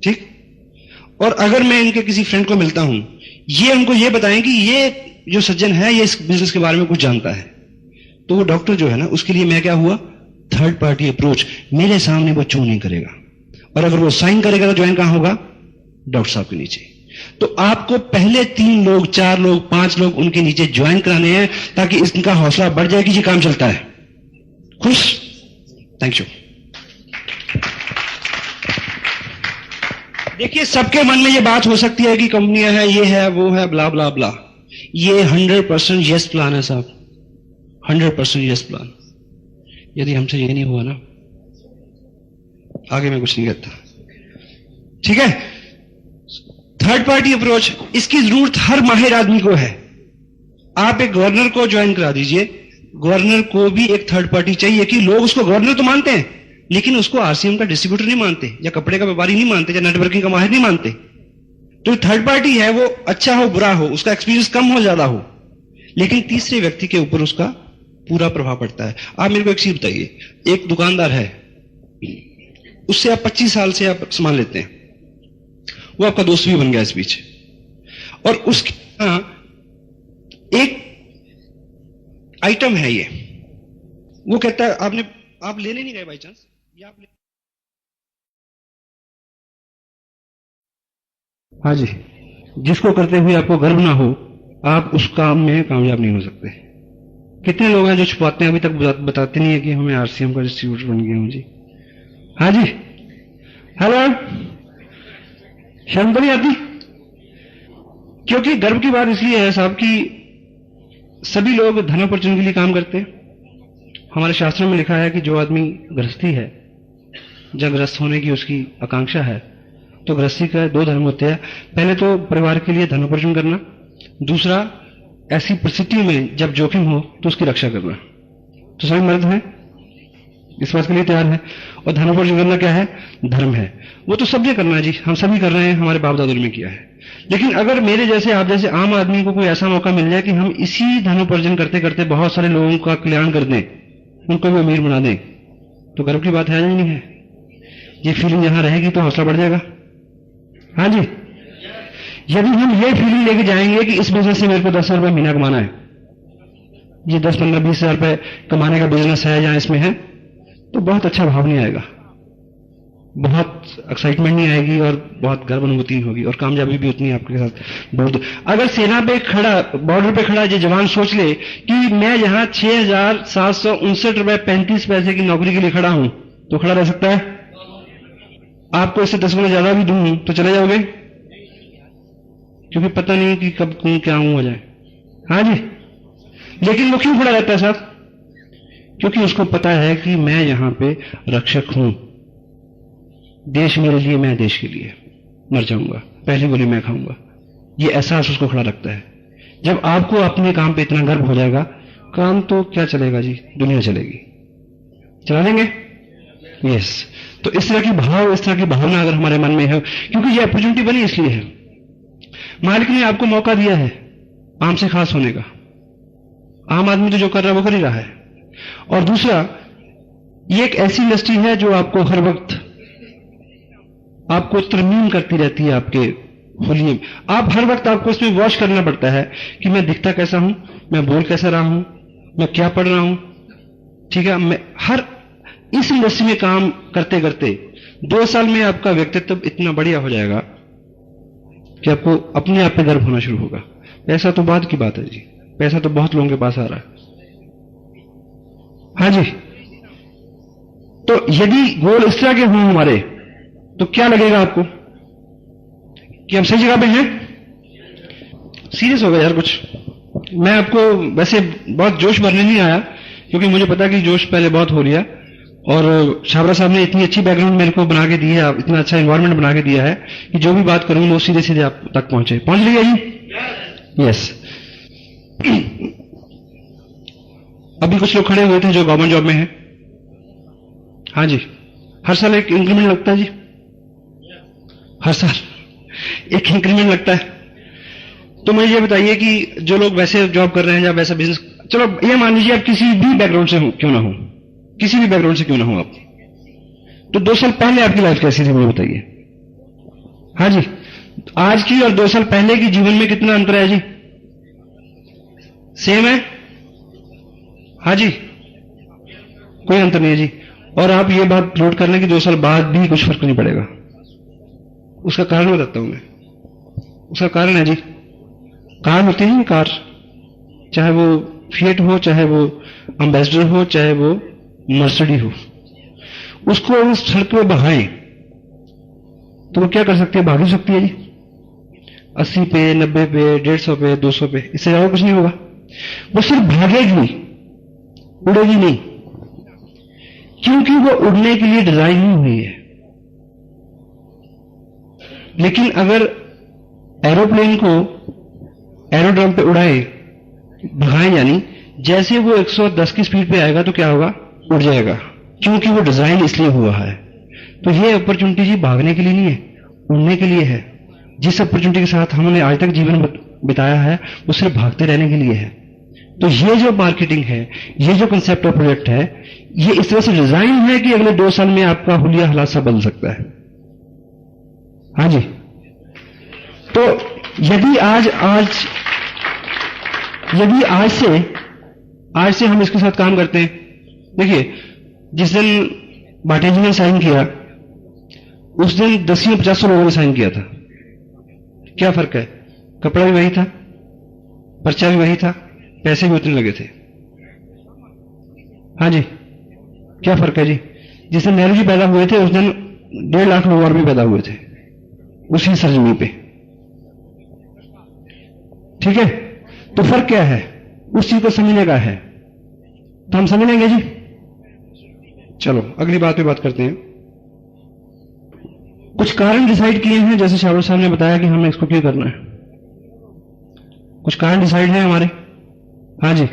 ठीक। और अगर मैं इनके किसी फ्रेंड को मिलता हूं, ये उनको ये बताएं कि ये जो सज्जन है ये इस बिजनेस के बारे में कुछ जानता है, तो वो डॉक्टर जो है ना, उसके लिए मैं क्या हुआ? Third party approach. मेरे सामने वो चू नहीं करेगा, और अगर वो साइन करेगा तो ज्वाइन कहां होगा? डॉक्टर साहब के नीचे। तो आपको पहले 3 लोग, 4 लोग, 5 लोग उनके नीचे ज्वाइन कराने हैं, ताकि इनका हौसला बढ़ जाए कि ये काम चलता है। खुश? Thank you. देखिए, सबके मन में ये बात हो सकती है कि कंपनियां है, ये है, वो है, ब्ला ब्ला ब्ला। ये 100% यस प्लान है साहब, 100% यस प्लान। यदि हमसे ये नहीं हुआ ना, आगे मैं कुछ नहीं कहता, ठीक है। थर्ड पार्टी अप्रोच, इसकी जरूरत हर माहिर आदमी को है। आप एक गवर्नर को ज्वाइन करा दीजिए, गवर्नर को भी एक थर्ड पार्टी चाहिए, कि लोग उसको गवर्नर तो मानते हैं, लेकिन उसको आरसीएम का डिस्ट्रीब्यूटर नहीं मानते, या कपड़े का व्यापारी नहीं मानते, या नेटवर्किंग का माहिर नहीं मानते। तो थर्ड पार्टी है, वो अच्छा हो बुरा हो, उसका एक्सपीरियंस कम हो ज्यादा हो, लेकिन तीसरे व्यक्ति के ऊपर उसका पूरा प्रभाव पड़ता है। आप मेरे को एक चीज बताइए, एक दुकानदार है, उससे आप 25 साल से आप सामान लेते हैं, वो आपका दोस्त भी बन गया इस बीच, और उसके एक आइटम है ये, वो कहता है आप लेने नहीं गए बाई चांस, या आप हाँ जी, जिसको करते हुए आपको गर्व ना हो, आप उस काम में कामयाब नहीं हो सकते। कितने लोग हैं जो छुपाते हैं, अभी तक बताते नहीं है कि हमें आरसीएम का डिस्ट्रीब्यूटर बन गया हूं जी। हाँ जी, हेलो, शर्म तो नहीं आती? क्योंकि गर्व की बात इसलिए है साहब कि सभी लोग धनोपार्जन के लिए काम करते हैं। हमारे शास्त्रों में लिखा है कि जो आदमी गृहस्थी है, जब गृहस्थ होने की उसकी आकांक्षा है, तो गृहस्थी का दो धर्म होते हैं। पहले तो परिवार के लिए धनोपार्जन करना, दूसरा ऐसी परिस्थिति में जब जोखिम हो तो उसकी रक्षा करना। तो सभी मर्द हैं, इस बात के लिए तैयार है। और धनोपार्जन करना क्या है? धर्म है। वो तो सबने करना है जी, हम सभी कर रहे हैं, हमारे बाप दादों ने किया है। लेकिन अगर मेरे जैसे आप जैसे आम आदमी को कोई ऐसा मौका मिल जाए कि हम इसी धनोपार्जन करते करते बहुत सारे लोगों का कल्याण कर दें, उनको भी अमीर बना दें, तो गर्व की बात है या नहीं है? ये फीलिंग यहां रहेगी तो हौसला बढ़ जाएगा। हाँ जी, यदि हम ये फीलिंग लेके जाएंगे कि इस बिजनेस से मेरे को 10,000 रुपये महीना कमाना है, ये 10, 15, 20,000 रुपये कमाने का बिजनेस है या इसमें है, तो बहुत अच्छा भाव नहीं आएगा, बहुत एक्साइटमेंट नहीं आएगी और बहुत गर्व अनुभूति नहीं होगी और कामयाबी भी उतनी आपके साथ बहुत। अगर सेना पे खड़ा, बॉर्डर पे खड़ा ये जवान सोच ले कि मैं यहां 6,759 रुपये 35 पैसे की नौकरी के लिए खड़ा हूं, तो खड़ा रह सकता है? आपको इससे 10 गुना ज्यादा भी दूं तो चले जाओगे? क्योंकि पता नहीं कि कब कौन क्या हो जाए। हाँ जी, लेकिन वो क्यों खड़ा रहता है साहब? क्योंकि उसको पता है कि मैं यहां पे रक्षक हूं, देश मेरे लिए, मैं देश के लिए मर जाऊंगा, पहली गोली मैं खाऊंगा। ये एहसास उसको खड़ा रखता है। जब आपको अपने काम पे इतना गर्व हो जाएगा, काम तो क्या चलेगा जी, दुनिया चलेगी। चला लेंगे? यस। तो इस तरह की भाव, इस तरह की भावना अगर हमारे मन में है, क्योंकि ये अपॉर्चुनिटी बनी इसलिए है, मालिक ने आपको मौका दिया है आम से खास होने का। आम आदमी तो जो कर रहा है वो कर ही रहा है। और दूसरा, ये एक ऐसी इंडस्ट्री है जो आपको हर वक्त आपको तरमीम करती रहती है, आपके होलिये आप हर वक्त आपको इसमें वॉच करना पड़ता है कि मैं दिखता कैसा हूं, मैं बोल कैसा रहा हूं, मैं क्या पढ़ रहा हूं। ठीक है, मैं हर इस इंडस्ट्री में काम करते करते 2 साल में आपका व्यक्तित्व इतना बढ़िया हो जाएगा कि आपको अपने आप पे गर्व होना शुरू होगा। पैसा तो बाद की बात है जी, पैसा तो बहुत लोगों के पास आ रहा है। हाँ जी, तो यदि गोल इस तरह के हों हमारे, तो क्या लगेगा आपको कि हम सही जगह पे हैं? सीरियस हो गया यार कुछ। मैं आपको वैसे बहुत जोश भरने नहीं आया, क्योंकि मुझे पता कि जोश पहले बहुत हो लिया, और छाबरा साहब ने इतनी अच्छी बैकग्राउंड मेरे को बना के दी है, इतना अच्छा एनवायरनमेंट बना के दिया है कि जो भी बात करूं वो सीधे सीधे आप तक पहुंच रही है जी। यस। अभी कुछ लोग खड़े हुए थे जो गवर्नमेंट जॉब में हैं। हाँ जी, हर साल एक इंक्रीमेंट लगता है जी, हर साल एक इंक्रीमेंट लगता है। तो मुझे ये बताइए कि जो लोग वैसे जॉब कर रहे हैं या वैसा बिजनेस, चलो ये मान लीजिए आप किसी भी बैकग्राउंड से क्यों ना हो, किसी भी बैकग्राउंड से क्यों ना हो आप, तो 2 साल पहले आपकी लाइफ कैसी थी मुझे बताइए। हाँ जी, आज की और 2 साल पहले की जीवन में कितना अंतर है जी? सेम है? हाँ जी, कोई अंतर नहीं है जी। और आप ये बात नोट कर लें कि 2 साल बाद भी कुछ फर्क नहीं पड़ेगा। उसका कारण बताता हूं मैं। उसका कारण है जी, कार होती है, कार, चाहे वो फिएट हो, चाहे वो एम्बेसडर हो, चाहे वो मर्सिडीज हो, उसको उस सड़क पे भगाएं तो वो क्या कर सकती है? भाग ही सकती है जी, 80 पे, 90 पे, 150 पे, 200 पे, इससे ज्यादा कुछ नहीं होगा। वो सिर्फ भागेगी, उड़ेगी नहीं, क्योंकि वो उड़ने के लिए डिजाइन नहीं हुई है। लेकिन अगर एरोप्लेन को एरोड्रम पे उड़ाए, भगाएं, यानी जैसे वो 110 की स्पीड पे आएगा तो क्या होगा? उड़ जाएगा, क्योंकि वो डिजाइन इसलिए हुआ है। तो ये अपॉर्चुनिटी जी भागने के लिए नहीं है, उड़ने के लिए है। जिस अपॉर्चुनिटी के साथ हमने आज तक जीवन बिताया है वो सिर्फ भागते रहने के लिए है। तो ये जो मार्केटिंग है, ये जो कंसेप्ट ऑफ प्रोजेक्ट है, ये इस तरह से डिजाइन है कि अगले 2 साल में आपका हुलिया हालात सा बदल सकता है। हाँ जी, तो यदि आज से हम इसके साथ काम करते हैं। देखिए, जिस दिन भाटिया जी ने साइन किया, उस दिन 10 या 50 लोगों ने साइन किया था। क्या फर्क है? कपड़ा भी वही था, पर्चा भी वही था, पैसे भी उतने लगे थे। हाँ जी, क्या फर्क है जी? जिस दिन नेहरू जी पैदा हुए थे उस दिन 1.5 लाख लोग और भी पैदा हुए थे उसी सरजमी पे। ठीक है, तो फर्क क्या है, उस चीज को समझने का है, तो हम समझ लेंगे जी। चलो अगली बात पे बात करते हैं। कुछ कारण डिसाइड किए हैं, जैसे शाहरुख साहब ने बताया कि हमें इसको क्यों करना है, कुछ कारण डिसाइड है हमारे। हाँ जी,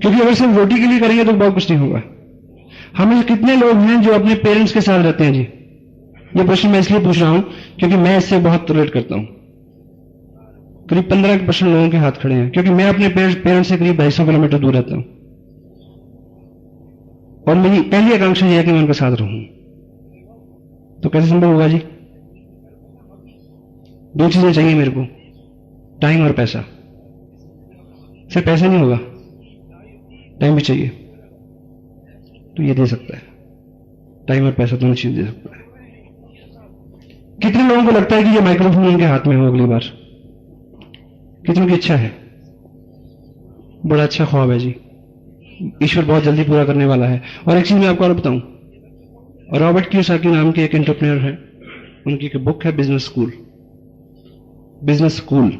क्योंकि अगर सिर्फ रोटी के लिए करेंगे तो बहुत कुछ नहीं होगा। हम कितने लोग हैं जो अपने पेरेंट्स के साथ रहते हैं जी? ये प्रश्न मैं इसलिए पूछ रहा हूं क्योंकि मैं इससे बहुत रिलेट करता हूं। करीब 15% लोगों के हाथ खड़े हैं, क्योंकि मैं अपने पेरेंट्स से करीब 250 किलोमीटर दूर रहता हूं, और मेरी पहली आकांक्षा यह है कि मैं उनके साथ रहूं। तो कैसे संभव होगा जी? दो चीजें चाहिए मेरे को, टाइम और पैसा। सिर्फ पैसा नहीं होगा, टाइम भी चाहिए, तो ये दे सकता है, टाइम और पैसा दोनों चीज दे सकता है। कितने लोगों को लगता है कि ये माइक्रोफोन उनके हाथ में हो अगली बार? कितनों की इच्छा है? बड़ा अच्छा ख्वाब है जी, ईश्वर बहुत जल्दी पूरा करने वाला है। और एक चीज मैं आपको और बताऊं, रॉबर्ट कियोसाकी नाम के एक एंटरप्रेन्योर है, उनकी एक बुक है बिजनेस स्कूल। बिजनेस स्कूल,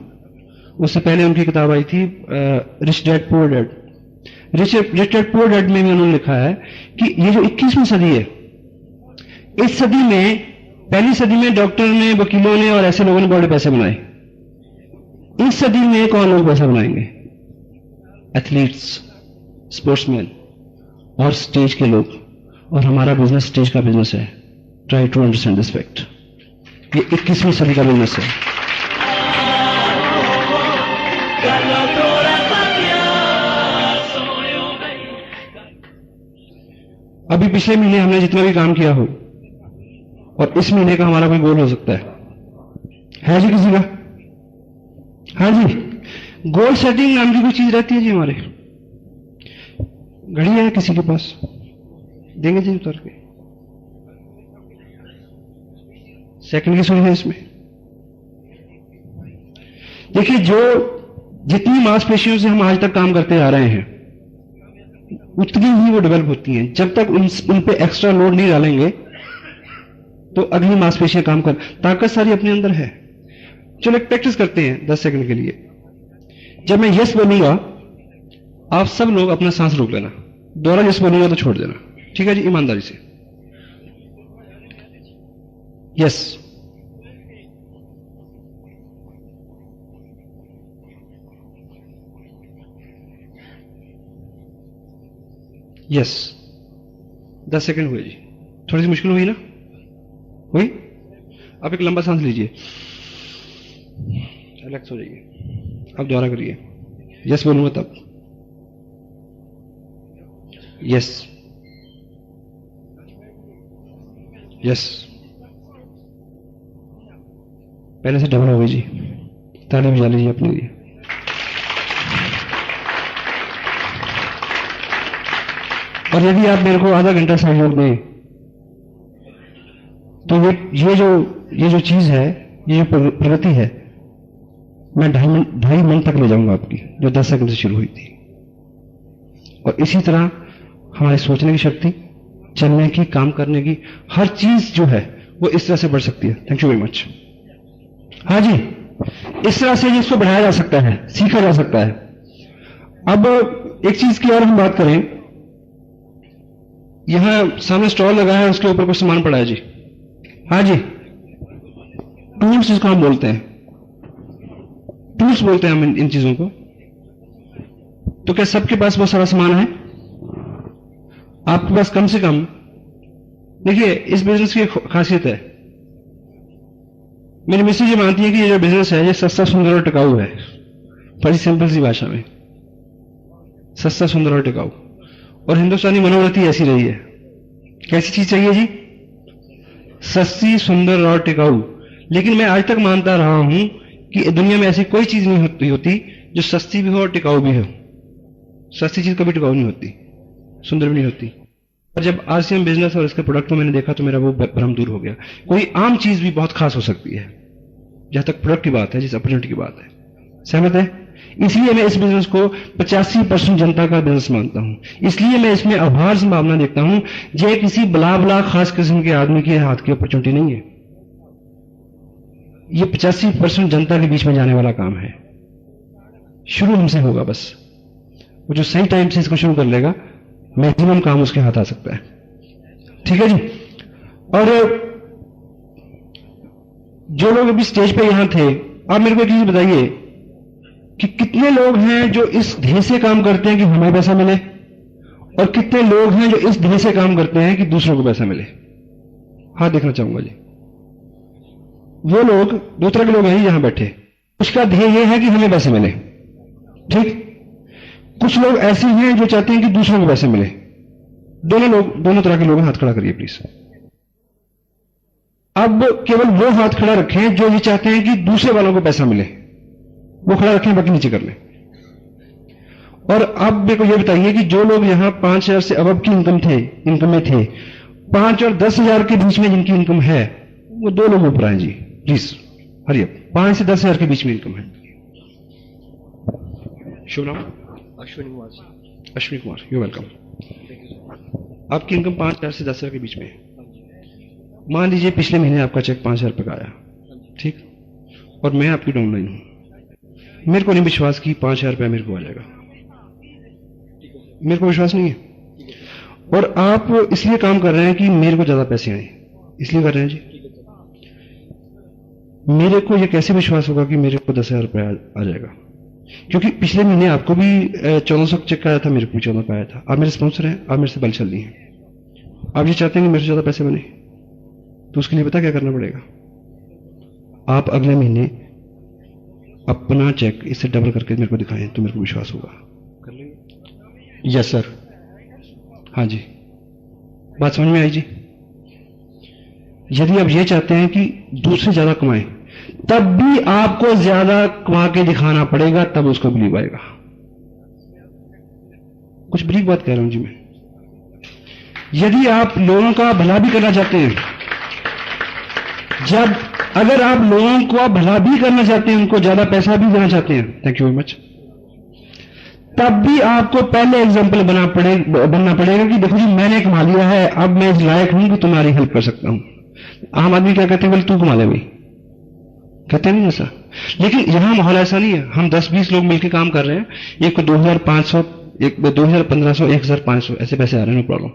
उससे पहले उनकी किताब आई थी rich dad poor dad. Rich dad poor dad में भी उन्होंने लिखा है कि ये जो 21वीं सदी है, इस सदी में, पहली सदी में डॉक्टर ने, वकीलों ने और ऐसे लोगों ने बड़े पैसे बनाए। इस सदी में कौन लोग पैसा बनाएंगे? एथलीट्स, स्पोर्ट्समैन और स्टेज के लोग। और हमारा बिजनेस स्टेज का बिजनेस है। Try to understand this fact. ये 21वीं सदी का बिजनेस है। अभी पिछले महीने हमने जितना भी काम किया हो, और इस महीने का हमारा कोई गोल हो सकता है जी किसी का? हाँ जी, गोल सेटिंग नाम की कोई चीज रहती है जी हमारे। घड़ी है किसी के पास? देंगे जी उतर के। सेकंड की सुनी है इसमें। देखिए, जो जितनी मांसपेशियों से हम आज तक काम करते आ रहे हैं, उतनी ही वो डेवलप होती हैं। जब तक उन पे एक्स्ट्रा लोड नहीं डालेंगे तो अगली मांसपेशियां काम कर, ताकत सारी अपने अंदर है। चलो एक प्रैक्टिस करते हैं 10 सेकंड के लिए। जब मैं यस बोलूंगा, आप सब लोग अपना सांस रोक लेना। दोबारा यस बोलूंगा तो छोड़ देना, ठीक है जी? ईमानदारी से। Yes, yes. 10 सेकंड हुए जी। थोड़ी सी मुश्किल हुई ना? हुई? आप एक लंबा सांस लीजिए, रिलैक्स हो जाइए। अब दोबारा करिए। यस बोलूंगा तब। Yes, yes. पहले से डबल हो गई जी। ताली बजा लीजिए अपने लिए। और यदि आप मेरे को आधा घंटा सहयोग दें तो ये जो चीज है, ये जो प्रगति है, मैं 2.5 मिनट तक ले जाऊंगा आपकी, जो 10 सेकंड से शुरू हुई थी। और इसी तरह हमारी सोचने की शक्ति, चलने की, काम करने की, हर चीज जो है वो इस तरह से बढ़ सकती है। Thank you very much. हाँ जी, इस तरह से इसको बढ़ाया जा सकता है, सीखा जा सकता है। अब एक चीज की और हम बात करें, यहां सामने स्टॉल लगा है, उसके ऊपर कुछ सामान पड़ा है जी। हाँ जी, टूल्स जिसको हम बोलते हैं, टूल्स बोलते हैं हम इन चीजों को। तो क्या सबके पास बहुत सारा सामान है? आपके पास कम से कम, देखिए इस बिजनेस की खासियत है, मेरी मिसेज ये मानती है कि ये जो बिजनेस है ये सस्ता, सुंदर और टिकाऊ है। बड़ी सिंपल सी भाषा में, सस्ता, सुंदर और टिकाऊ। और हिंदुस्तानी मनोवृत्ति ऐसी रही है। कैसी चीज चाहिए जी? सस्ती, सुंदर और टिकाऊ। लेकिन मैं आज तक मानता रहा हूं कि दुनिया में ऐसी कोई चीज नहीं होती जो सस्ती भी हो और टिकाऊ भी हो। सस्ती चीज कभी टिकाऊ नहीं होती, सुंदर भी नहीं होती। और जब आरसीएम बिजनेस और इसके प्रोडक्ट को मैंने देखा तो मेरा वो भ्रम दूर हो गया। कोई आम चीज भी बहुत खास हो सकती है, जहां तक प्रोडक्ट की बात है, जिस अपॉर्चुनिटी की बात है। सहमत है? इसलिए मैं इस बिजनेस को 85% जनता का बिजनेस मानता हूं। इसलिए मैं इसमें अभार संभावना देखता हूं। ये किसी बला बला खास किस्म के आदमी के हाथ की अपॉर्चुनिटी नहीं है। ये 85% जनता के बीच में जाने वाला काम है। शुरू हमसे होगा बस। वो जो सही टाइम से इसको शुरू कर लेगा, मैक्सिमम काम उसके हाथ आ सकता है। ठीक है जी। और जो लोग अभी स्टेज पे यहां थे, आप मेरे को एक चीज बताइए कि कितने लोग हैं जो इस ध्येय से काम करते हैं कि हमें पैसा मिले, और कितने लोग हैं जो इस ध्येय से काम करते हैं कि दूसरों को पैसा मिले? हाथ देखना चाहूंगा जी। वो लोग, दो तरह के लोग हैं यहां बैठे। उसका ध्येय यह है कि हमें पैसे मिले, ठीक। कुछ लोग ऐसे हैं जो चाहते हैं कि दूसरों को पैसे मिले। दोनों तरह के लोग हैं, हाथ खड़ा करिए प्लीज। अब केवल वो हाथ खड़ा रखें जो ये चाहते हैं कि दूसरे वालों को पैसा मिले, वो खड़ा रखें, बाकी नीचे कर लें। और अब मेरे को ये बताइए कि जो लोग यहां 5,000 से अबव की इनकम में थे, 5 और 10,000 के बीच में जिनकी इनकम है, वो दो लोग ऊपर आए जी प्लीज। हरिए, 5 से 10,000 के बीच में इनकम है। शुभ नाम? अश्विनी कुमार। Ashwini Kumar, you welcome. आपकी इनकम 5,000 से 10,000 के बीच में है। मान लीजिए पिछले महीने आपका चेक 5,000 रुपये का आया, ठीक, और मैं आपकी डाउनलाइन हूं। मेरे को नहीं विश्वास कि 5,000 रुपया मेरे को आ जाएगा, मेरे को विश्वास नहीं है। और आप इसलिए काम कर रहे हैं कि मेरे को ज्यादा पैसे आए, इसलिए कर रहे हैं जी। मेरे को यह कैसे विश्वास होगा कि मेरे को 10,000 रुपया आ जाएगा? क्योंकि पिछले महीने आपको भी 1400 चेक आया था, मेरे को भी 14 का आया था। आप मेरे स्पॉन्सर हैं, आप मेरे से बल चल रही हैं। आप ये चाहते हैं कि मेरे से ज्यादा पैसे बने, तो उसके लिए पता क्या करना पड़ेगा? आप अगले महीने अपना चेक इससे डबल करके मेरे को दिखाएं, तो मेरे को विश्वास होगा। कर लेंगे? Yes sir. हाँ जी, बात समझ में आई जी। यदि आप ये चाहते हैं कि दूसरे ज्यादा कमाएं, तब भी आपको ज्यादा कमा के दिखाना पड़ेगा, तब उसको बिलीव आएगा। कुछ बरीक बात कह रहा हूं जी मैं। यदि आप लोगों का भला भी करना चाहते हैं, अगर आप लोगों को भला भी करना चाहते हैं, उनको ज्यादा पैसा भी देना चाहते हैं, थैंक यू वेरी मच, तब भी आपको पहले एग्जाम्पल बनना पड़ेगा कि देखो जी, मैंने कमा लिया है, अब मैं इस लायक हूं कि तुम्हारी हेल्प कर सकता हूं। आम आदमी क्या कहते हैं? बोले तू कमा ले भाई, कहते नहीं ऐसा। लेकिन यहां माहौल ऐसा नहीं है। हम 10-20 लोग मिलकर काम कर रहे हैं, एक को 2,500, एक 2,1500, 1,500 ऐसे पैसे आ रहे हैं, नो प्रॉब्लम।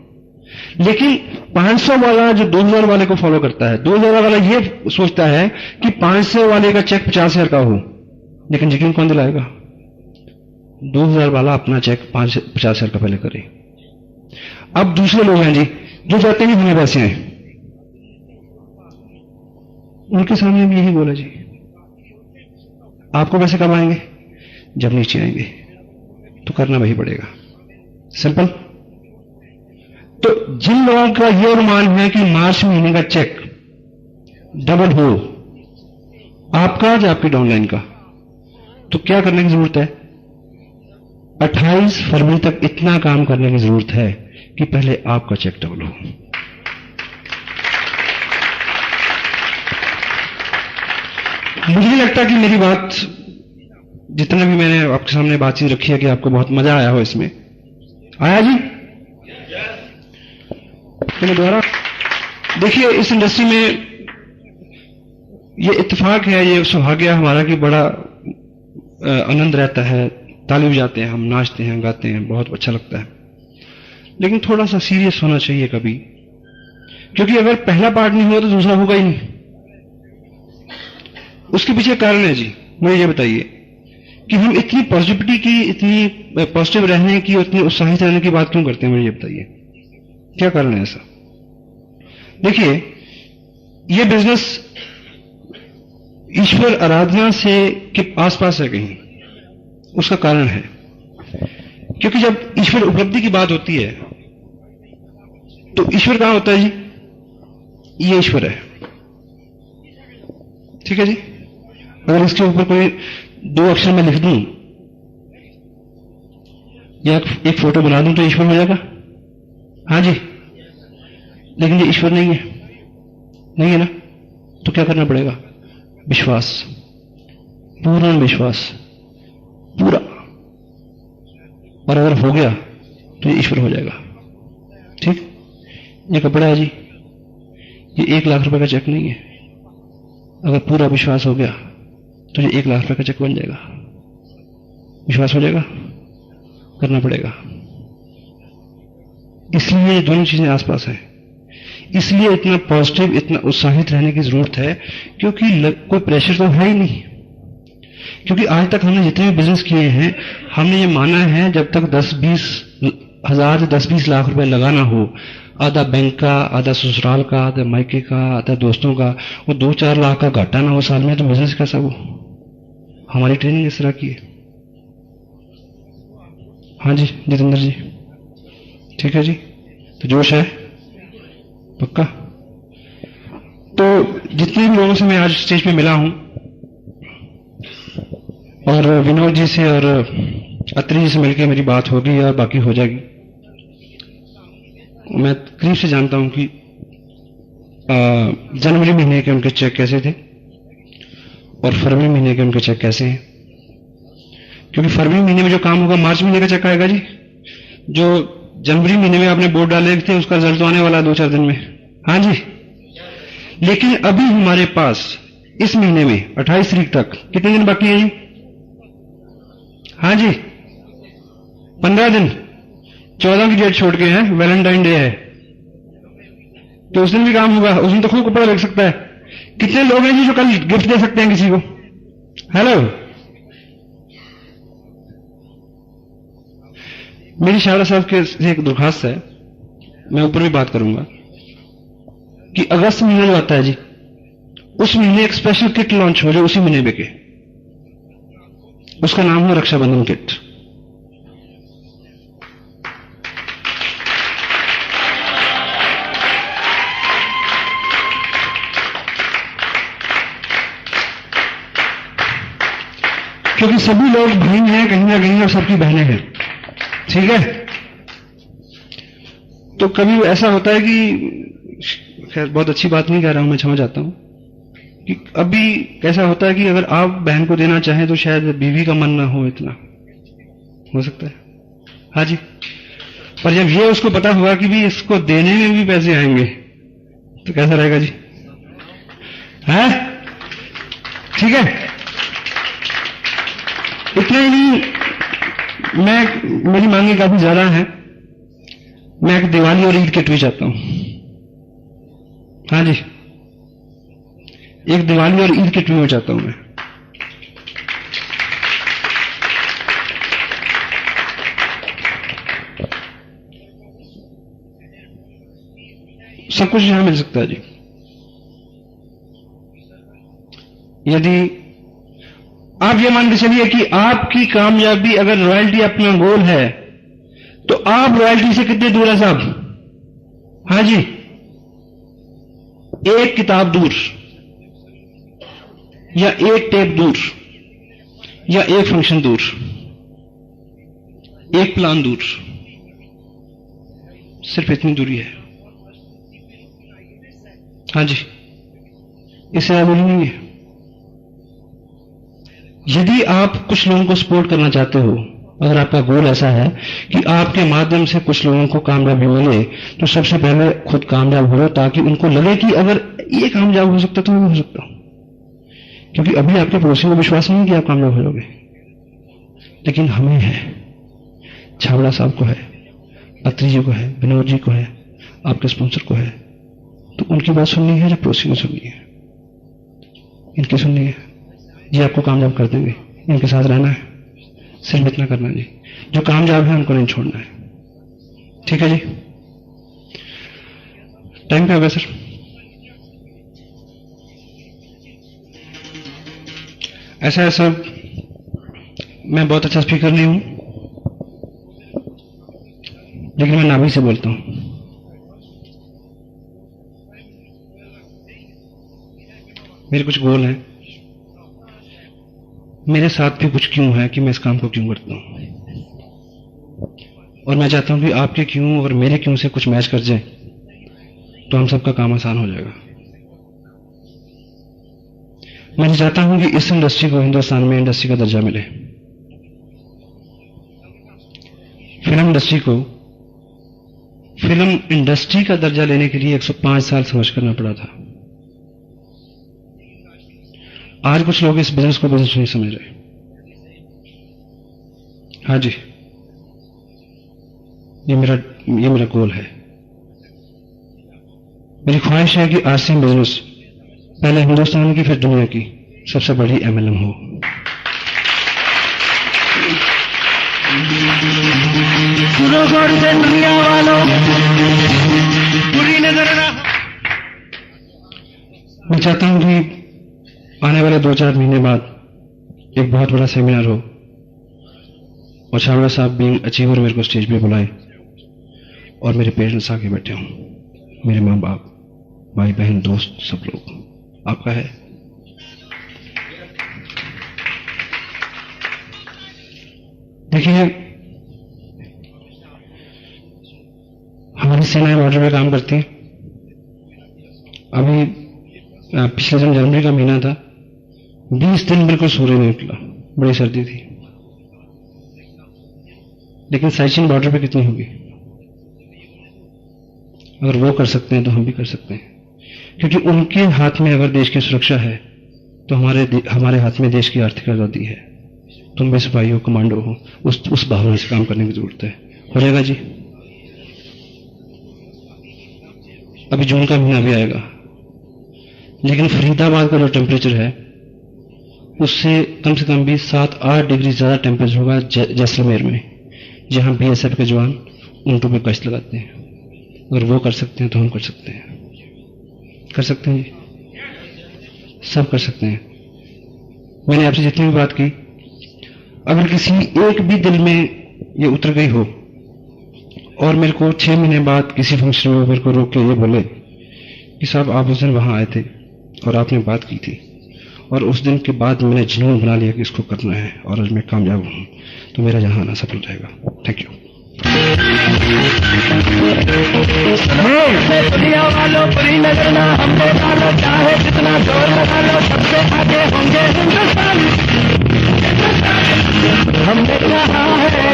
लेकिन 500 वाला जो 2,000 वाले को फॉलो करता है, 2,000 वाला ये सोचता है कि 500 वाले का चेक 50,000 का हो, लेकिन यकीन कौन दिलाएगा? 2,000 वाला अपना चेक 50,000 का पहले करे। अब दूसरे लोग हैं जी जो चाहते हैं कि हमें पैसे आए, उनके सामने भी यही बोला जी, आपको पैसे कब आएंगे? जब नीचे आएंगे, तो करना वही पड़ेगा, सिंपल। तो जिन लोगों का यह अनुमान है कि मार्च महीने का चेक डबल हो, आपका या आपकी डाउनलाइन का, तो क्या करने की जरूरत है? 28 फरवरी तक इतना काम करने की जरूरत है कि पहले आपका चेक डबल हो। मुझे नहीं लगता कि मेरी बात, जितना भी मैंने आपके सामने बातचीत रखी है, कि आपको बहुत मजा आया हो इसमें। आया जी? चलो दोबारा देखिए, इस इंडस्ट्री में ये इत्तेफाक है, ये सौभाग्य है हमारा कि बड़ा आनंद रहता है, ताली बजाते हैं हम, नाचते हैं, गाते हैं, बहुत अच्छा लगता है। लेकिन थोड़ा सा सीरियस होना चाहिए कभी, क्योंकि अगर पहला पार्ट नहीं हुआ तो दूसरा होगा ही नहीं। उसके पीछे कारण है जी, मुझे ये बताइए कि हम इतनी पॉजिटिविटी की, इतनी पॉजिटिव रहने की, इतनी उत्साहित रहने की बात क्यों करते हैं? मुझे ये बताइए, क्या कारण है ऐसा? देखिए, ये बिजनेस ईश्वर आराधना से के आसपास है कहीं, उसका कारण है क्योंकि जब ईश्वर उपलब्धि की बात होती है तो ईश्वर कहां होता है जी? ये ईश्वर है, ठीक है जी। अगर इसके ऊपर कोई 2 अक्षर में लिख दूं या एक फोटो बना दूं तो ईश्वर हो जाएगा? हाँ जी, लेकिन ये ईश्वर नहीं है, नहीं है ना? तो क्या करना पड़ेगा? विश्वास, पूर्ण विश्वास, पूरा। और अगर हो गया तो ये ईश्वर हो जाएगा, ठीक। ये कपड़ा है जी, ये 1 लाख रुपए का चेक नहीं है। अगर पूरा विश्वास हो गया तो ये 1 लाख रुपए का चेक बन जाएगा। विश्वास हो जाएगा? करना पड़ेगा। इसलिए ये दोनों चीजें आसपास हैं। इसलिए इतना पॉजिटिव, इतना उत्साहित रहने की जरूरत है, क्योंकि कोई प्रेशर तो है ही नहीं। क्योंकि आज तक हमने जितने भी बिजनेस किए हैं, हमने ये माना है जब तक 10-20 हजार से 10-20 लाख रुपए लगाना हो, आधा बैंक का, आधा ससुराल का, आधा मायके का, आधा दोस्तों का, वो 2-4 लाख का घाटा ना हो साल में, तो बिजनेस कैसा हो? हमारी ट्रेनिंग इस तरह की है। हाँ जी जितेंद्र जी, ठीक है जी, तो जोश है पक्का। तो जितने भी लोगों से मैं आज स्टेज पे मिला हूं, और विनोद जी से और अत्री जी से मिलकर मेरी बात होगी और बाकी हो जाएगी। मैं करीब से जानता हूं कि जनवरी महीने के उनके चेक कैसे थे और फरवरी महीने के उनके चेक कैसे हैं। क्योंकि फरवरी महीने में जो काम होगा, मार्च महीने का चेक आएगा जी। जो जनवरी महीने में आपने बोर्ड डाले थे, उसका रिजल्ट तो आने वाला है 2-4 दिन में। हाँ जी, लेकिन अभी हमारे पास इस महीने में 28 तारीख तक कितने दिन बाकी है जी? हाँ जी 15 दिन। 14 की डेट छोड़ के हैं, वैलेंटाइन डे है, तो उस दिन भी काम होगा। उस दिन तो खूब कपड़ा लग सकता है। कितने लोग हैं जी जो कल गिफ्ट दे सकते हैं किसी को? हेलो, मेरी शाहरा साहब के से एक दरखास्त है, मैं ऊपर भी बात करूंगा, कि अगस्त महीना जो आता है जी, उस महीने एक स्पेशल किट लॉन्च हो जो उसी महीने बिके। उसका नाम है रक्षाबंधन किट। क्योंकि सभी लोग भाई हैं कहीं ना कहीं और सबकी बहनें हैं, ठीक है। तो कभी ऐसा होता है कि, खैर बहुत अच्छी बात नहीं कह रहा हूं मैं, क्षमा चाहता हूं, कि अभी कैसा होता है कि अगर आप बहन को देना चाहें तो शायद बीवी का मन ना हो, इतना हो सकता है। हाँ जी, पर जब ये उसको पता होगा कि भी इसको देने में भी पैसे आएंगे, तो कैसा रहेगा जी? है ठीक है। इतना ही नहीं, मेरी मांगे काफी ज्यादा है। मैं एक दिवाली और ईद किट भी चाहता हूं। हाँ जी, एक दिवाली और ईद किट भी चाहता हूं मैं। सब कुछ यहां मिल सकता है जी। यदि आप ये मान के चलिए कि आपकी कामयाबी, अगर रॉयल्टी अपना गोल है, तो आप रॉयल्टी से कितने दूर है साहब? हाँ जी, एक किताब दूर, या एक टेप दूर, या एक फंक्शन दूर, एक प्लान दूर, सिर्फ इतनी दूरी है। हाँ जी, इससे ज्यादा दूरी नहीं है। यदि आप कुछ लोगों को सपोर्ट करना चाहते हो, अगर आपका गोल ऐसा है कि आपके माध्यम से कुछ लोगों को कामयाबी मिले, तो सबसे पहले खुद कामयाब हो, ताकि उनको लगे कि अगर ये कामयाब हो सकता तो मैं भी हो सकता हूं। क्योंकि अभी आपके पड़ोसी को विश्वास नहीं है कि आप कामयाब हो जाओगे, लेकिन हमें है, छाबड़ा साहब को है, अत्री जी को है, विनोद जी को है, आपके स्पॉन्सर को है। तो उनकी बात सुननी है या पड़ोसी को सुननी है? इनकी सुननी है। ये आपको कामयाब कर देंगे, इनके साथ रहना है, सिर्फ इतना करना जी। जो कामयाब है उनको नहीं छोड़ना है, ठीक है जी। टाइम पे हो गया सर। ऐसा मैं बहुत अच्छा स्पीकर नहीं हूं, लेकिन मैं नाभि से बोलता हूं। मेरे कुछ गोल हैं, मेरे साथ भी कुछ क्यों है कि मैं इस काम को क्यों करता हूं, और मैं चाहता हूं कि आपके क्यों और मेरे क्यों से कुछ मैच कर जाए, तो हम सबका काम आसान हो जाएगा। मैं चाहता हूं कि इस इंडस्ट्री को हिंदुस्तान में इंडस्ट्री का दर्जा मिले। फिल्म इंडस्ट्री का दर्जा लेने के लिए 105 साल संघर्ष करना पड़ा था। आज कुछ लोग इस बिजनेस को बिजनेस नहीं समझ रहे। हाँ जी, ये मेरा गोल है। मेरी ख्वाहिश है कि आसिम बिजनेस पहले हिंदुस्तान की फिर दुनिया की सबसे बड़ी MLM हो। दुनिया वालों पूरी नजर ना। मैं चाहता हूं कि आने वाले 2-4 महीने बाद एक बहुत बड़ा सेमिनार हो और छावड़ा साहब बीइंग अचीवर मेरे को स्टेज पे बुलाए और मेरे पेरेंट्स आके बैठे हों, मेरे माँ बाप, भाई बहन, दोस्त, सब लोग। आपका है? देखिए, हमारी सेनाएं बॉर्डर पे काम करती हैं। अभी पिछले जनवरी का महीना था, 20 दिन बिल्कुल सूर्य नहीं निकला, बड़ी सर्दी थी। लेकिन साइचिंग बॉर्डर पे कितनी होगी? अगर वो कर सकते हैं तो हम भी कर सकते हैं, क्योंकि उनके हाथ में अगर देश की सुरक्षा है तो हमारे हाथ में देश की आर्थिक आजादी है। तुम भी सिपाही हो, कमांडो हो, उस भावना से काम करने की जरूरत है। हो जाएगा जी। अभी जून का महीना भी आएगा, लेकिन फरीदाबाद का जो टेम्परेचर है उससे कम से कम भी 7-8 डिग्री ज्यादा टेम्परेचर होगा जैसलमेर में, जहां BSF के जवान ऊंटों पे गश्त लगाते हैं। अगर वो कर सकते हैं तो हम कर सकते हैं। कर सकते हैं जी, सब कर सकते हैं। मैंने आपसे जितनी भी बात की, अगर किसी एक भी दिल में ये उतर गई हो और मेरे को 6 महीने बाद किसी फंक्शन में मेरे को रोक के ये बोले कि साहब आप उस दिन वहां आए थे और आपने बात की थी और उस दिन के बाद मैंने जुनून बना लिया कि इसको करना है और आज मैं कामयाब हूं, तो मेरा जहां आना सफल रहेगा। Thank you. दुनिया वालों पूरी नजर ना हम पे डालो, चाहे जितना जोर लगा लो, सबसे आगे होंगे हिंदुस्तान। हमने कहा है।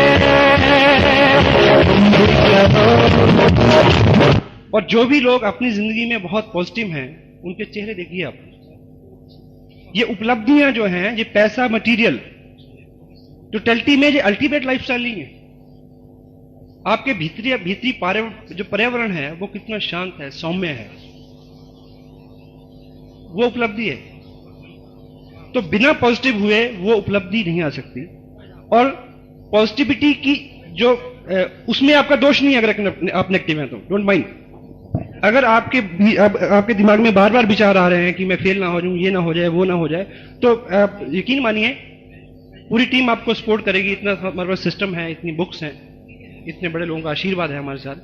और जो भी लोग अपनी जिंदगी में बहुत पॉजिटिव हैं, उनके चेहरे देखिए आप। ये उपलब्धियां जो हैं, ये पैसा, मटेरियल, टोटलिटी में ये अल्टीमेट लाइफस्टाइल नहीं है। आपके भीतरी जो पर्यावरण है वो कितना शांत है, सौम्य है, वो उपलब्धि है। तो बिना पॉजिटिव हुए वो उपलब्धि नहीं आ सकती। और पॉजिटिविटी की जो उसमें आपका दोष नहीं है। अगर आप नेगेटिव हैं तो डोंट माइंड। अगर आपके दिमाग में बार बार विचार आ रहे हैं कि मैं फेल ना हो जाऊं, ये ना हो जाए, वो ना हो जाए, तो आप यकीन मानिए पूरी टीम आपको सपोर्ट करेगी। इतना हमारे पास सिस्टम है, इतनी बुक्स हैं, इतने बड़े लोगों का आशीर्वाद है हमारे साथ।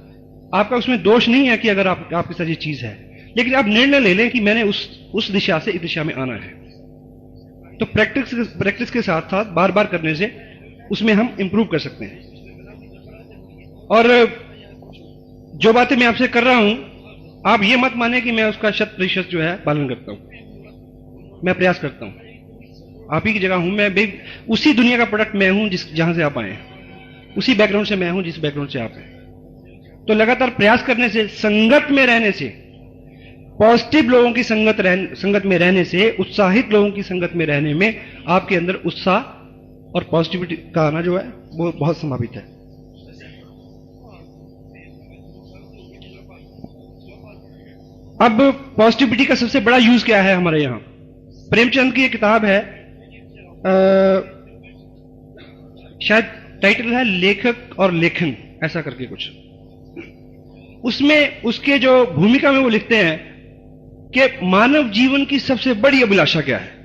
आपका उसमें दोष नहीं है कि अगर आपके साथ ये चीज है, लेकिन आप निर्णय ले लें कि मैंने उस दिशा से इस दिशा में आना है। तो प्रैक्टिस के साथ साथ बार बार करने से उसमें हम इंप्रूव कर सकते हैं। और जो बातें मैं आपसे कर रहा हूं, आप ये मत माने कि मैं उसका 100% जो है पालन करता हूं। मैं प्रयास करता हूं। आप ही की जगह हूं मैं, उसी दुनिया का प्रोडक्ट मैं हूं जहां से आप आए हैं, उसी बैकग्राउंड से मैं हूं जिस बैकग्राउंड से आप हैं। तो लगातार प्रयास करने से, संगत में रहने से, पॉजिटिव लोगों की संगत में रहने से, उत्साहित लोगों की संगत में रहने में आपके अंदर उत्साह और पॉजिटिविटी का आना जो है वो बहुत संभावित है। अब पॉजिटिविटी का सबसे बड़ा यूज क्या है हमारे यहां? प्रेमचंद की एक किताब है, शायद टाइटल है लेखक और लेखन, ऐसा करके कुछ। उसमें उसके जो भूमिका में वो लिखते हैं कि मानव जीवन की सबसे बड़ी अभिलाषा क्या है।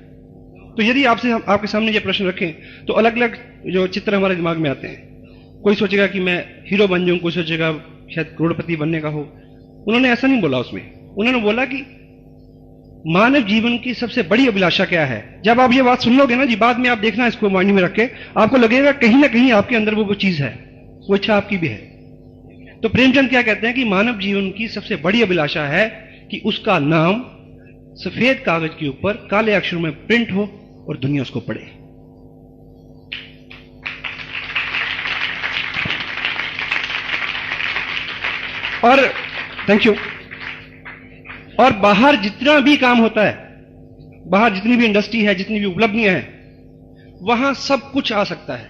तो यदि आपके सामने ये प्रश्न रखें तो अलग अलग जो चित्र हमारे दिमाग में आते हैं। कोई सोचेगा कि मैं हीरो बन जाऊं, कोई सोचेगा शायद करोड़पति बनने का हो। उन्होंने ऐसा नहीं बोला उसमें। उन्होंने बोला कि मानव जीवन की सबसे बड़ी अभिलाषा क्या है। जब आप ये बात सुन लोगे ना जी, बाद में आप देखना इसको माइंड में रख के, आपको लगेगा कहीं ना कहीं आपके अंदर वो चीज है, वो इच्छा आपकी भी है। तो प्रेमचंद क्या कहते हैं कि मानव जीवन की सबसे बड़ी अभिलाषा है कि उसका नाम सफेद कागज के ऊपर काले अक्षरों में प्रिंट हो और दुनिया उसको पढ़े। और थैंक यू। और बाहर जितना भी काम होता है, बाहर जितनी भी इंडस्ट्री है, जितनी भी उपलब्धियां हैं, वहां सब कुछ आ सकता है।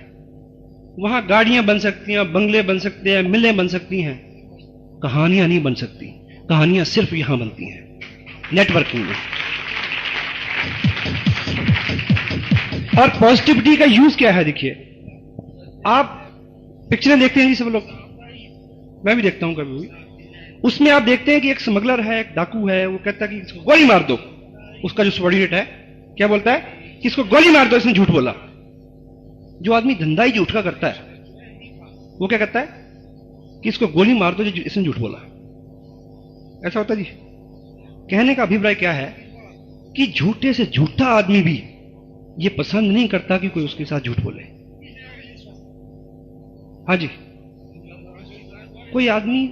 वहां गाड़ियां बन सकती हैं, बंगले बन सकते हैं, मिलें बन सकती हैं, कहानियां नहीं बन सकती। कहानियां सिर्फ यहां बनती हैं, नेटवर्किंग में। और पॉजिटिविटी का यूज क्या है? देखिए, आप पिक्चरें देखते हैं जी सब लोग, मैं भी देखता हूं कभी भी। उसमें आप देखते हैं कि एक स्मगलर है, एक डाकू है, वो कहता है कि इसको गोली मार दो। उसका जो सबॉर्डिनेट है क्या बोलता है कि इसको गोली मार दो, इसने झूठ बोला। जो आदमी धंधा ही झूठ का करता है वो क्या कहता है कि इसको गोली मार दो, इसने झूठ बोला। ऐसा होता है जी। कहने का अभिप्राय क्या है कि झूठे से झूठा आदमी भी ये पसंद नहीं करता कि कोई उसके साथ झूठ बोले। हाँ जी, कोई आदमी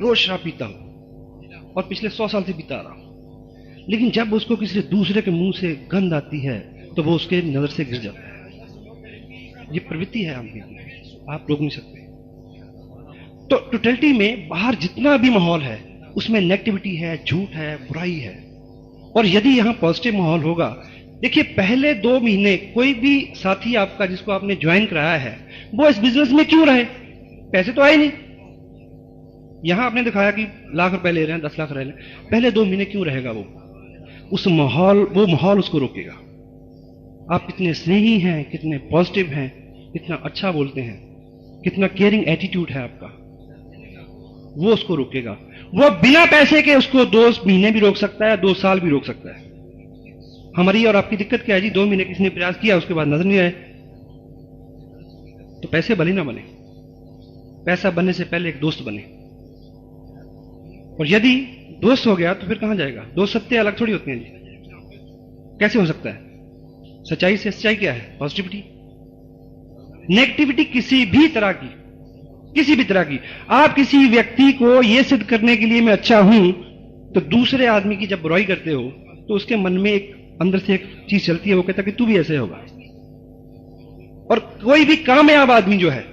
रोज शराब पीता हो और पिछले 100 साल से पीता आ रहा हो, लेकिन जब उसको किसी दूसरे के मुंह से गंध आती है तो वो उसके नजर से गिर जाता है। ये प्रवृत्ति है आदमी की, आप रोक नहीं सकते। तो टोटलिटी में बाहर जितना भी माहौल है उसमें नेगेटिविटी है, झूठ है, बुराई है। और यदि यहां पॉजिटिव माहौल होगा, देखिए पहले 2 महीने कोई भी साथी आपका जिसको आपने ज्वाइन कराया है वो इस बिजनेस में क्यों रहे? पैसे तो आए नहीं। यहां आपने दिखाया कि लाख रुपए ले रहे हैं, 10 लाख रह रहे हैं, पहले 2 महीने क्यों रहेगा वो? वो माहौल उसको रोकेगा। आप कितने स्नेही हैं, कितने पॉजिटिव हैं, कितना अच्छा बोलते हैं, कितना केयरिंग एटीट्यूड है आपका, वो उसको रोकेगा। वो बिना पैसे के उसको 2 महीने भी रोक सकता है, 2 साल भी रोक सकता है। हमारी और आपकी दिक्कत क्या है जी? 2 महीने किसी ने प्रयास किया, उसके बाद नजर नहीं आए, तो पैसे भले ना बने। पैसा बनने से पहले एक दोस्त बने। और यदि दोस्त हो गया तो फिर कहां जाएगा? दोस्त सत्य अलग थोड़ी होते हैं जी। कैसे हो सकता है? सच्चाई से सच्चाई क्या है? पॉजिटिविटी। नेगेटिविटी किसी भी तरह की, किसी भी तरह की, आप किसी व्यक्ति को यह सिद्ध करने के लिए मैं अच्छा हूं, तो दूसरे आदमी की जब बुराई करते हो तो उसके मन में एक अंदर से एक चीज चलती है, वो कहता है कि तू भी ऐसे होगा। और कोई भी कामयाब आदमी जो है,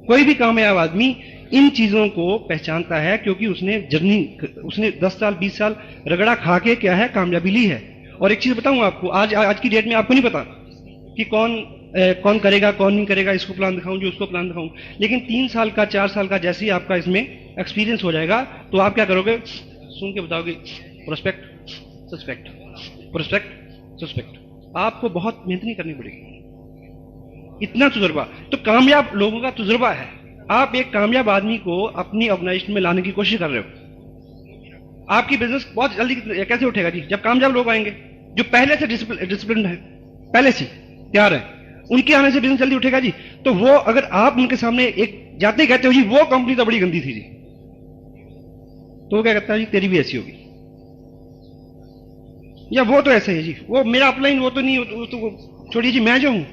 कोई भी कामयाब आदमी इन चीजों को पहचानता है, क्योंकि उसने 10 साल 20 साल रगड़ा खा के क्या है कामयाबी ली है। और एक चीज बताऊं आपको, आज की डेट में आपको नहीं पता कि कौन करेगा कौन नहीं करेगा, इसको प्लान दिखाऊं जो उसको प्लान दिखाऊं, लेकिन 3 साल का 4 साल का जैसे ही आपका इसमें एक्सपीरियंस हो जाएगा तो आप क्या करोगे? सुन के बताओगे प्रोस्पेक्ट सस्पेक्ट, प्रोस्पेक्ट सस्पेक्ट। आपको बहुत मेहनत नहीं करनी पड़ेगी, इतना तजुर्बा तो कामयाब लोगों का तजुर्बा है। आप एक कामयाब आदमी को अपनी ऑर्गेनाइजेशन में लाने की कोशिश कर रहे हो। आपकी बिजनेस बहुत जल्दी कैसे उठेगा जी? जब कामयाब लोग आएंगे जो पहले से डिसिप्लिन है, पहले से तैयार है, उनके आने से बिजनेस जल्दी उठेगा जी। तो वो अगर आप उनके सामने एक जाते ही कहते हो जी वो कंपनी तो बड़ी गंदी थी जी, तो वो क्या कहता है जी तेरी भी ऐसी होगी, या वो तो ऐसे है जी, वो मेरा अपलाइन वो तो नहीं, वो तो छोड़िए जी, मैं जो हूं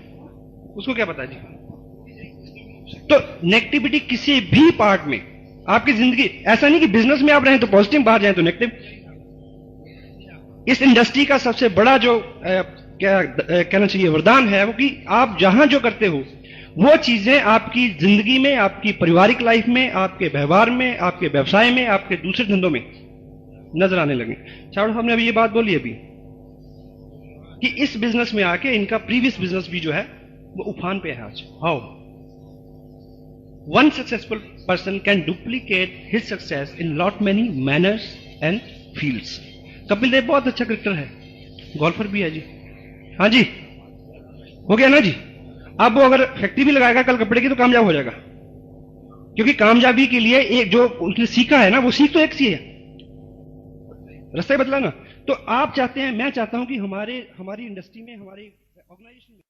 उसको क्या पता जी। तो नेगेटिविटी किसी भी पार्ट में आपकी जिंदगी, ऐसा नहीं कि बिजनेस में आप रहें तो पॉजिटिव, बाहर जाएं तो नेगेटिव। इस इंडस्ट्री का सबसे बड़ा जो क्या कहना चाहिए वरदान है वो कि आप जहां जो करते हो वो चीजें आपकी जिंदगी में, आपकी पारिवारिक लाइफ में, आपके व्यवहार में, आपके व्यवसाय में, आपके दूसरे धंधों में नजर आने लगे। चावड़ा साहब ने अभी ये बात बोली अभी कि इस बिजनेस में आके इनका प्रीवियस बिजनेस भी जो है वो उफान पे है आज। How one successful person can duplicate his success in lot many manners and fields. Kapil Dev बहुत अच्छा क्रिकेटर है, गोल्फर भी है जी। हाँ जी, हो गया ना जी। अब वो अगर फैक्ट्री भी लगाएगा कल कपड़े की तो कामयाब हो जाएगा, क्योंकि कामयाबी के लिए एक जो उसने सीखा है ना, वो सीख तो एक सी है, रास्ता ही बदला ना। तो आप चाहते हैं, मैं चाहता हूं कि हमारी इंडस्ट्री में, हमारी ऑर्गेनाइजेशन में